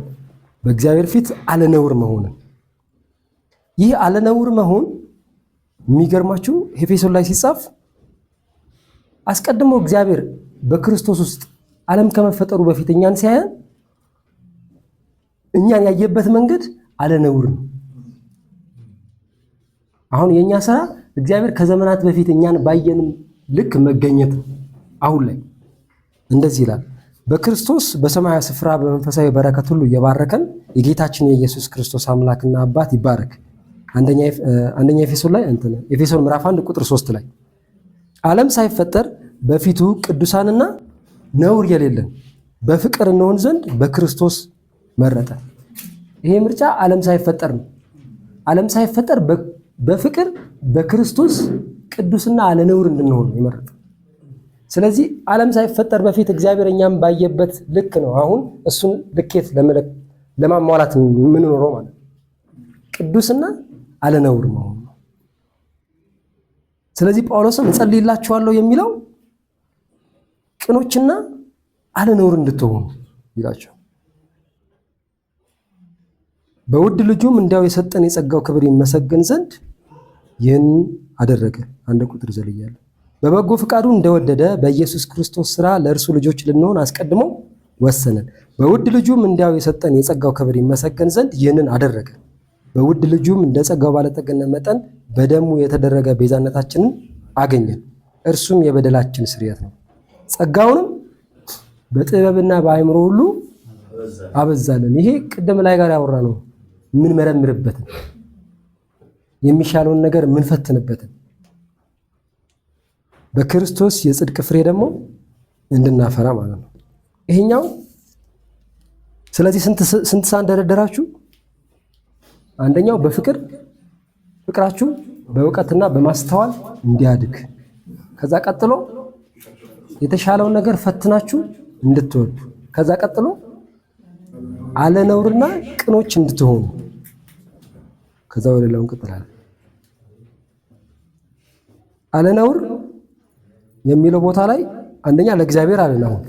በእግዚአብሔር ፊት አለነውር መሆንን። ይህ አለነውር መሆን የሚገርማችሁ ኤፌሶን ላይ ሲጻፍ አስቀድሞ እግዚአብሔር በክርስቶስ ውስጥ ዓለም ከመፈጠሩ በፊት እኛን ሲያየን እኛን ያየበት መንገድ አለነውር ነው። አሁን የኛ ስራ እግዚአብሔር ከዘመናት በፊት እኛን ባየን ልክ መገኘት ነው። አሁን ላይ እንደዚህ ይላል፣ በክርስቶስ በሰማያዊ ስፍራ በመንፈሳዊ በረከት ሁሉ እየባረከን የጌታችን የኢየሱስ ክርስቶስ አምላክና አባት ይባረክ። አንደኛ ኤፌሶን ላይ ኤፌሶን ምዕራፍ 1 ቁጥር 3 ላይ ዓለም ሳይፈጠር በፊቱ ቅዱሳንና ነውር የሌለን በፍቅር እንሆን ዘንድ በክርስቶስ መረጠ። ይሄ ምርጫ ዓለም ሳይፈጠር ነው። ዓለም ሳይፈጠር በፍቅር በክርስቶስ ቅዱስና አለነውር እንድንሆን ነው የመረጠ። ስለዚህ ዓለም ሳይፈጠር በፊት እግዚአብሔር እኛም ባየበት ልክ ነው አሁን እሱን ልኬት ለማሟላት የምንኖረው ማለት ቅዱስና አለነውር መሆን ነው። ስለዚህ ጳውሎስም እጸልይላችኋለሁ የሚለው ቅኖችና አለነውር እንድትሆኑ ይላቸው። በውድ ልጁም እንዲያው የሰጠን የጸጋው ክብር ይመሰገን ዘንድ ይህን አደረገ። አንድ ቁጥር ዘልያለሁ። በበጎ ፈቃዱ እንደወደደ በኢየሱስ ክርስቶስ ሥራ ለእርሱ ልጆች ልንሆን አስቀድሞ ወሰነን። በውድ ልጁም እንዲያው የሰጠን የጸጋው ክብር ይመሰገን ዘንድ ይህንን አደረገ። በውድ ልጁም እንደ ጸጋው ባለጠግነት መጠን በደሙ የተደረገ ቤዛነታችንን አገኘን። እርሱም የበደላችን ስርየት ነው። ጸጋውንም በጥበብና በአእምሮ ሁሉ አበዛለን። ይሄ ቅድም ላይ ጋር ያወራ ነው። ምን መረምርበትን የሚሻለውን ነገር ምንፈትንበትን በክርስቶስ የጽድቅ ፍሬ ደግሞ እንድናፈራ ማለት ነው። ይሄኛው ስለዚህ ስንት ሳን ደረደራችሁ? አንደኛው ፍቅራችሁ በእውቀትና በማስተዋል እንዲያድግ፣ ከዛ ቀጥሎ የተሻለውን ነገር ፈትናችሁ እንድትወዱ፣ ከዛ ቀጥሎ አለነውርና ቅኖች እንድትሆኑ፣ ከዛ ወደ ሌላው እንቀጥላለን። አለነውር የሚለው ቦታ ላይ አንደኛ ለእግዚአብሔር አለን። አሁን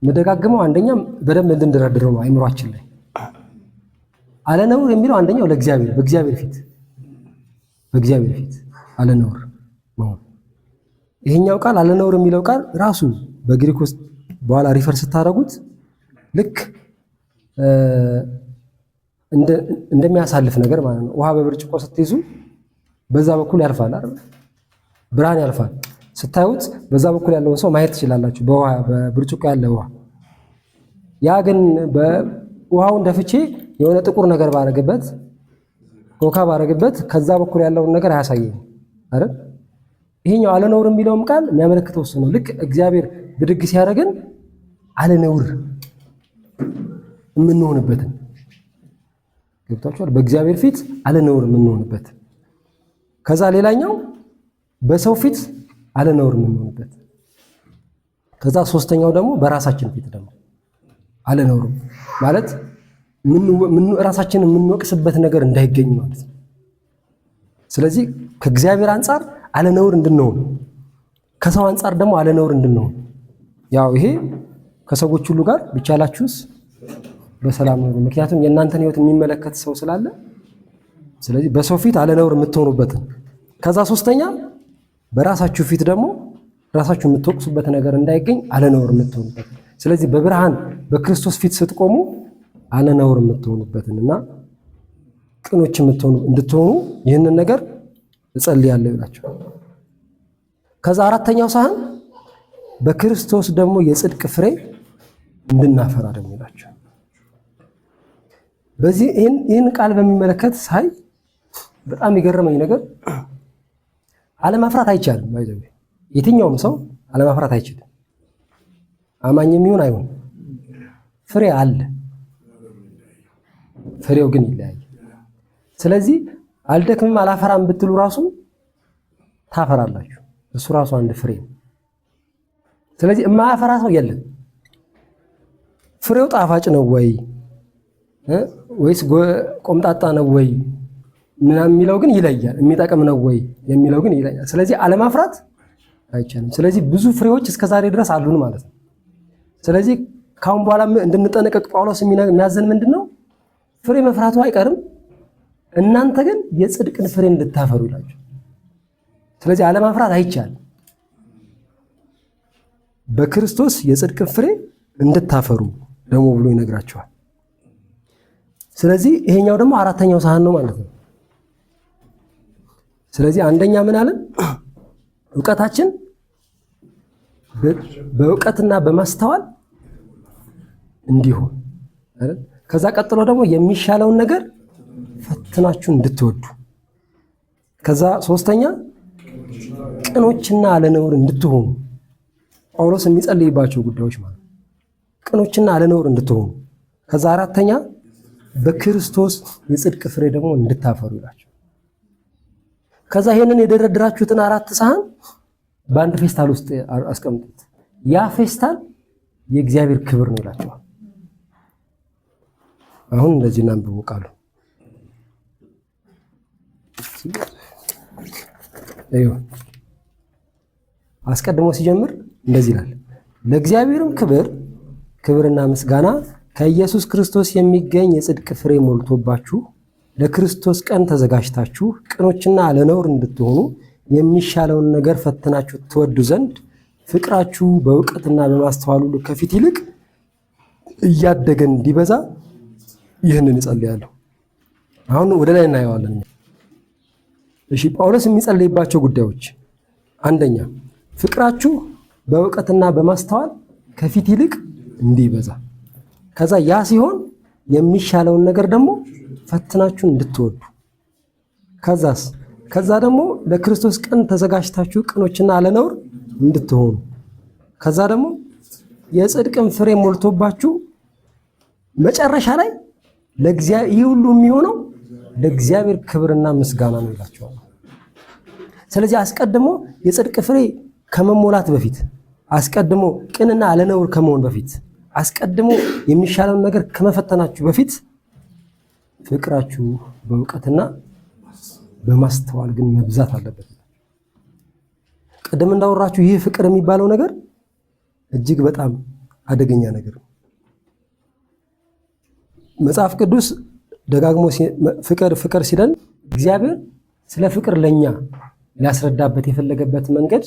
መደጋግመው አንደኛ በደንብ እንድንደረድረው ነው አይምሯችን ላይ። አለነውር የሚለው አንደኛው ለእግዚአብሔር በእግዚአብሔር ፊት አለነውር መሆን። ይሄኛው ቃል አለነውር የሚለው ቃል ራሱ በግሪክ ውስጥ በኋላ ሪፈር ስታደርጉት ልክ እንደሚያሳልፍ ነገር ማለት ነው። ውሃ በብርጭቆ ስትይዙ በዛ በኩል ያልፋል አይደል? ብርሃን ያልፋል። ስታዩት በዛ በኩል ያለውን ሰው ማየት ትችላላችሁ፣ በብርጭቆ ያለ ውሃ። ያ ግን ውሃውን ደፍቼ የሆነ ጥቁር ነገር ባረግበት፣ ኮካ ባረግበት ከዛ በኩል ያለውን ነገር አያሳየኝም አይደል? ይሄኛው አለነውር የሚለውም ቃል የሚያመለክተው እሱ ነው። ልክ እግዚአብሔር ብድግ ሲያደርገን አለነውር የምንሆንበትን ገብታችኋል? በእግዚአብሔር ፊት አለነውር የምንሆንበት። ከዛ ሌላኛው በሰው ፊት አለነውር የምንሆንበት። ከዛ ሶስተኛው ደግሞ በራሳችን ፊት ደግሞ አለነውር ማለት ራሳችንን የምንወቅስበት ነገር እንዳይገኝ ማለት ነው። ስለዚህ ከእግዚአብሔር አንጻር አለነውር እንድንሆን፣ ከሰው አንጻር ደግሞ አለነውር እንድንሆን። ያው ይሄ ከሰዎች ሁሉ ጋር ቢቻላችሁስ በሰላም ነው። ምክንያቱም የእናንተን ሕይወት የሚመለከት ሰው ስላለ፣ ስለዚህ በሰው ፊት አለነውር የምትሆኑበትን። ከዛ ሶስተኛ በራሳችሁ ፊት ደግሞ ራሳችሁ የምትወቅሱበት ነገር እንዳይገኝ አለነውር የምትሆኑበት። ስለዚህ በብርሃን በክርስቶስ ፊት ስትቆሙ አለነውር የምትሆኑበትን እና ቅኖች እንድትሆኑ ይህንን ነገር እጸልያለሁ ይላቸው። ከዛ አራተኛው ሳህን በክርስቶስ ደግሞ የጽድቅ ፍሬ እንድናፈራ ደግሞ ይላቸው። በዚህ ይህን ቃል በሚመለከት ሳይ በጣም የገረመኝ ነገር አለማፍራት አይቻልም። የትኛውም ሰው አለማፍራት አይችልም። አማኝ የሚሆን አይሆን ፍሬ አለ፣ ፍሬው ግን ይለያል። ስለዚህ አልደክምም አላፈራም ብትሉ ራሱ ታፈራላችሁ። እሱ ራሱ አንድ ፍሬ ነው። ስለዚህ የማያፈራ ሰው የለም። ፍሬው ጣፋጭ ነው ወይስ ቆምጣጣ ነው ወይ ምናምን የሚለው ግን ይለያል። የሚጠቅም ነው ወይ የሚለው ግን ይለያል። ስለዚህ አለማፍራት አይቻልም። ስለዚህ ብዙ ፍሬዎች እስከዛሬ ድረስ አሉን ማለት ነው። ስለዚህ ካሁን በኋላ እንድንጠነቀቅ ጳውሎስ የሚያዘን ምንድን ነው? ፍሬ መፍራቱ አይቀርም፣ እናንተ ግን የጽድቅን ፍሬ እንድታፈሩ ይላችሁ። ስለዚህ አለማፍራት አይቻልም። በክርስቶስ የጽድቅን ፍሬ እንድታፈሩ ደግሞ ብሎ ይነግራቸዋል። ስለዚህ ይሄኛው ደግሞ አራተኛው ሳህን ነው ማለት ነው። ስለዚህ አንደኛ ምን አለን? እውቀታችን በእውቀትና በማስተዋል እንዲሆን አይደል? ከዛ ቀጥሎ ደግሞ የሚሻለውን ነገር ፈትናችሁ እንድትወዱ፣ ከዛ ሶስተኛ ቅኖችና አለነውር እንድትሆኑ ጳውሎስ የሚጸልይባቸው ጉዳዮች ማለት ቅኖችና አለነውር እንድትሆኑ፣ ከዛ አራተኛ በክርስቶስ የጽድቅ ፍሬ ደግሞ እንድታፈሩ ይላቸው። ከዛ ይሄንን የደረደራችሁትን አራት ሳህን በአንድ ፌስታል ውስጥ አስቀምጡት። ያ ፌስታል የእግዚአብሔር ክብር ነው ይላቸዋል። አሁን እንደዚህ እናንብበው ቃሉ። አስቀድሞ ሲጀምር እንደዚህ ይላል፣ ለእግዚአብሔርም ክብርና ምስጋና ከኢየሱስ ክርስቶስ የሚገኝ የጽድቅ ፍሬ ሞልቶባችሁ ለክርስቶስ ቀን ተዘጋጅታችሁ ቅኖችና አለነውር እንድትሆኑ የሚሻለውን ነገር ፈትናችሁ ትወዱ ዘንድ ፍቅራችሁ በእውቀትና በማስተዋል ሁሉ ከፊት ይልቅ እያደገ እንዲበዛ ይህንን እጸልያለሁ። አሁን ወደ ላይ እናየዋለን። እሺ፣ ጳውሎስ የሚጸልይባቸው ጉዳዮች፣ አንደኛ ፍቅራችሁ በእውቀትና በማስተዋል ከፊት ይልቅ እንዲበዛ፣ ከዛ ያ ሲሆን የሚሻለውን ነገር ደግሞ ፈትናችሁ እንድትወዱ፣ ከዛ ደግሞ ለክርስቶስ ቀን ተዘጋጅታችሁ ቅኖችና አለነውር እንድትሆኑ፣ ከዛ ደግሞ የጽድቅን ፍሬ ሞልቶባችሁ መጨረሻ ላይ ይህ ሁሉ የሚሆነው ለእግዚአብሔር ክብርና ምስጋና ነው ይላቸዋል። ስለዚህ አስቀድሞ የጽድቅ ፍሬ ከመሞላት በፊት፣ አስቀድሞ ቅንና አለነውር ከመሆን በፊት፣ አስቀድሞ የሚሻለውን ነገር ከመፈተናችሁ በፊት ፍቅራችሁ በእውቀትና በማስተዋል ግን መብዛት አለበት። ቀደም እንዳወራችሁ ይህ ፍቅር የሚባለው ነገር እጅግ በጣም አደገኛ ነገር ነው። መጽሐፍ ቅዱስ ደጋግሞ ፍቅር ሲለን እግዚአብሔር ስለ ፍቅር ለኛ ሊያስረዳበት የፈለገበት መንገድ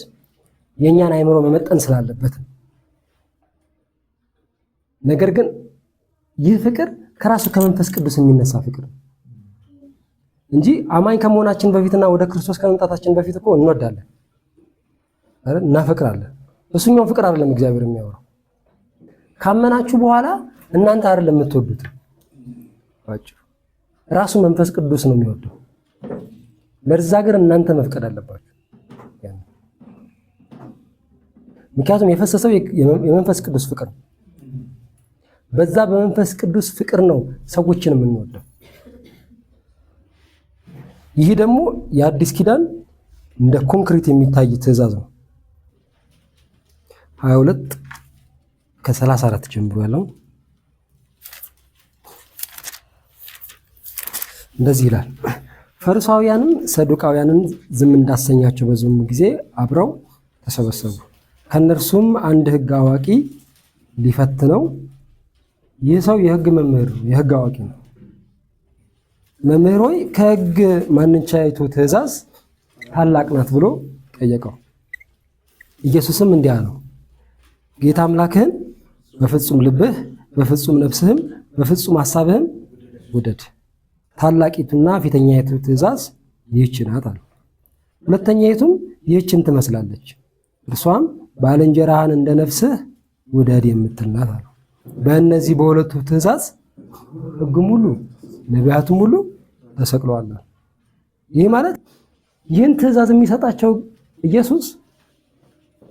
የኛን አእምሮ መመጠን ስላለበት፣ ነገር ግን ይህ ፍቅር ከራሱ ከመንፈስ ቅዱስ የሚነሳ ፍቅር እንጂ አማኝ ከመሆናችን በፊትና ወደ ክርስቶስ ከመምጣታችን በፊት እኮ እንወዳለን አይደል? እናፈቅራለን። እሱኛው ፍቅር አይደለም እግዚአብሔር የሚያወራው። ካመናችሁ በኋላ እናንተ አይደለም የምትወዱት፣ ራሱ መንፈስ ቅዱስ ነው የሚወደው። ለዛ ግን እናንተ መፍቀድ አለባችሁ። ምክንያቱም የፈሰሰው የመንፈስ ቅዱስ ፍቅር ነው። በዛ በመንፈስ ቅዱስ ፍቅር ነው ሰዎችን የምንወደው። ይህ ደግሞ የአዲስ ኪዳን እንደ ኮንክሪት የሚታይ ትእዛዝ ነው። 22 ከ34 ጀምሮ ያለው እንደዚህ ይላል። ፈሪሳውያንም ሰዱቃውያንን ዝም እንዳሰኛቸው በዙም ጊዜ አብረው ተሰበሰቡ። ከነርሱም አንድ ሕግ አዋቂ ሊፈትነው፣ ይህ ሰው የሕግ መምህር የሕግ አዋቂ ነው። መምህር ሆይ ከሕግ ማንኛይቱ ትእዛዝ ታላቅ ናት ብሎ ጠየቀው። ኢየሱስም እንዲህ አለው፣ ጌታ አምላክህን በፍጹም ልብህ፣ በፍጹም ነፍስህም፣ በፍጹም ሐሳብህም ውደድ። ታላቂቱና ፊተኛይቱ ትእዛዝ ይህች ናት አለ። ሁለተኛይቱም ይህችን ትመስላለች፣ እርሷም ባልንጀራህን እንደ ነፍስህ ውደድ የምትል ናት አለ። በእነዚህ በሁለቱ ትእዛዝ ሕጉም ሁሉ ነቢያቱም ሁሉ ተሰቅለዋል። ይህ ማለት ይህን ትእዛዝ የሚሰጣቸው ኢየሱስ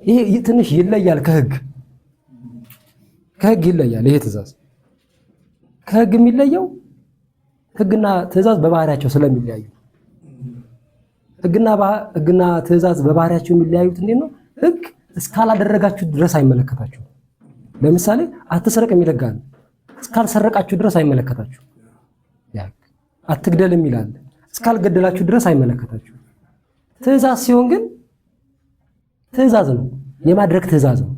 ይሄ ትንሽ ይለያል ከሕግ ይለያል። ይሄ ትእዛዝ ከሕግ የሚለየው ሕግና ትእዛዝ በባህሪያቸው ስለሚለያዩ፣ ሕግና ትእዛዝ በባህሪያቸው የሚለያዩት እንዴት ነው? ሕግ እስካላደረጋችሁ ድረስ አይመለከታችሁ። ለምሳሌ አትስረቅ የሚል ሕግ አለ። እስካልሰረቃችሁ ድረስ አይመለከታችሁ። አትግደል የሚል አለ። እስካልገደላችሁ ድረስ አይመለከታችሁ። ትእዛዝ ሲሆን ግን ትእዛዝ ነው፣ የማድረግ ትእዛዝ ነው።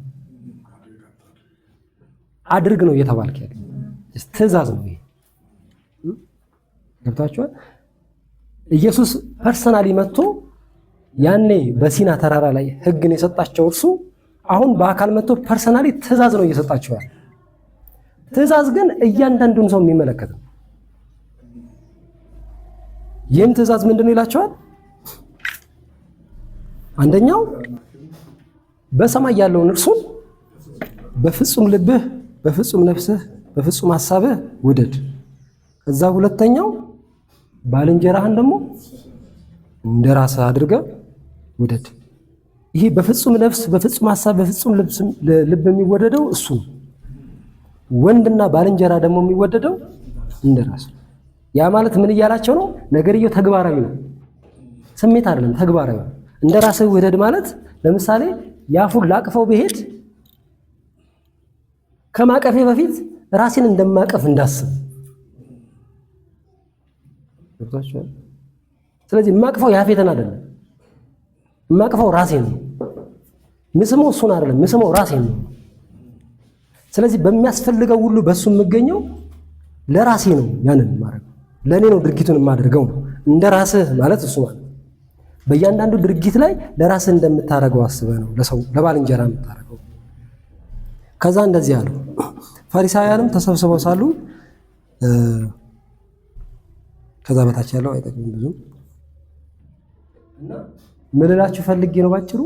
አድርግ ነው እየተባልክ ያለ ትእዛዝ ነው። ይሄ ገብታችኋል? ኢየሱስ ፐርሰናሊ መጥቶ ያኔ በሲና ተራራ ላይ ሕግን የሰጣቸው እርሱ አሁን በአካል መጥቶ ፐርሰናሊ ትእዛዝ ነው እየሰጣቸው ያለ። ትእዛዝ ግን እያንዳንዱን ሰው የሚመለከት ነው። ይህም ትእዛዝ ምንድን ነው ይላቸዋል? አንደኛው በሰማይ ያለውን እርሱን በፍጹም ልብህ፣ በፍጹም ነፍስህ፣ በፍጹም ሐሳብህ ውደድ። ከዛ ሁለተኛው ባልንጀራህን ደግሞ እንደ ራስህ አድርገህ ውደድ። ይሄ በፍጹም ነፍስ፣ በፍጹም ሐሳብ፣ በፍጹም ልብ የሚወደደው እሱ ነው። ወንድና ባልንጀራ ደግሞ የሚወደደው እንደ ራስ። ያ ማለት ምን እያላቸው ነው? ነገርየው ተግባራዊ ነው፣ ስሜት አይደለም፣ ተግባራዊ ነው። እንደ ራስህ ውደድ ማለት ለምሳሌ ያፉን ላቅፈው ብሄድ ከማቀፌ በፊት ራሴን እንደማቀፍ እንዳስብ። ስለዚህ የማቅፈው ያፌትን አይደለም፣ የማቅፈው ራሴን ነው። ምስመው እሱን አይደለም፣ ምስመው ራሴን ነው። ስለዚህ በሚያስፈልገው ሁሉ በሱ የምገኘው ለራሴ ነው። ያንን ማድረግ ለእኔ ነው ድርጊቱን የማደርገው ነው። እንደ ራስህ ማለት እሱ ማለት በእያንዳንዱ ድርጊት ላይ ለራስህ እንደምታደርገው አስበህ ነው ለሰው ለባልንጀራ የምታደርገው። ከዛ እንደዚህ አሉ። ፈሪሳውያንም ተሰብስበው ሳሉ ከዛ በታች ያለው አይጠቅምም ብዙም እና ምን እላችሁ ፈልጌ ነው ባጭሩ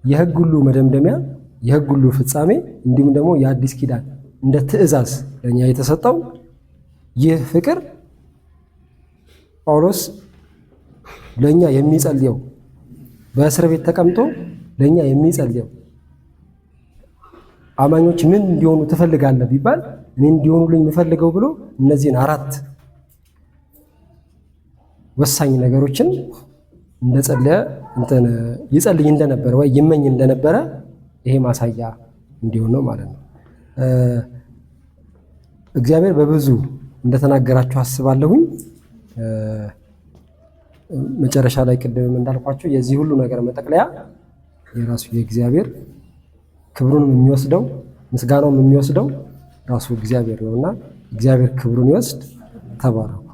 የሕግ ሁሉ መደምደሚያ የሕግ ሁሉ ፍጻሜ እንዲሁም ደግሞ የአዲስ ኪዳን እንደ ትእዛዝ ለእኛ የተሰጠው ይህ ፍቅር ጳውሎስ ለእኛ የሚጸልየው በእስር ቤት ተቀምጦ ለእኛ የሚጸልየው አማኞች ምን እንዲሆኑ ትፈልጋለህ ቢባል እኔ እንዲሆኑልኝ የምፈልገው ብሎ እነዚህን 4 ወሳኝ ነገሮችን እንደጸለየ ይጸልይ እንደነበረ ወይ ይመኝ እንደነበረ ይሄ ማሳያ እንዲሆን ነው ማለት ነው። እግዚአብሔር በብዙ እንደተናገራችሁ አስባለሁኝ። መጨረሻ ላይ ቅድም እንዳልኳችሁ የዚህ ሁሉ ነገር መጠቅለያ የራሱ የእግዚአብሔር ክብሩን የሚወስደው ምስጋናውን የሚወስደው ራሱ እግዚአብሔር ነውና እግዚአብሔር ክብሩን ይወስድ። ተባረኩ።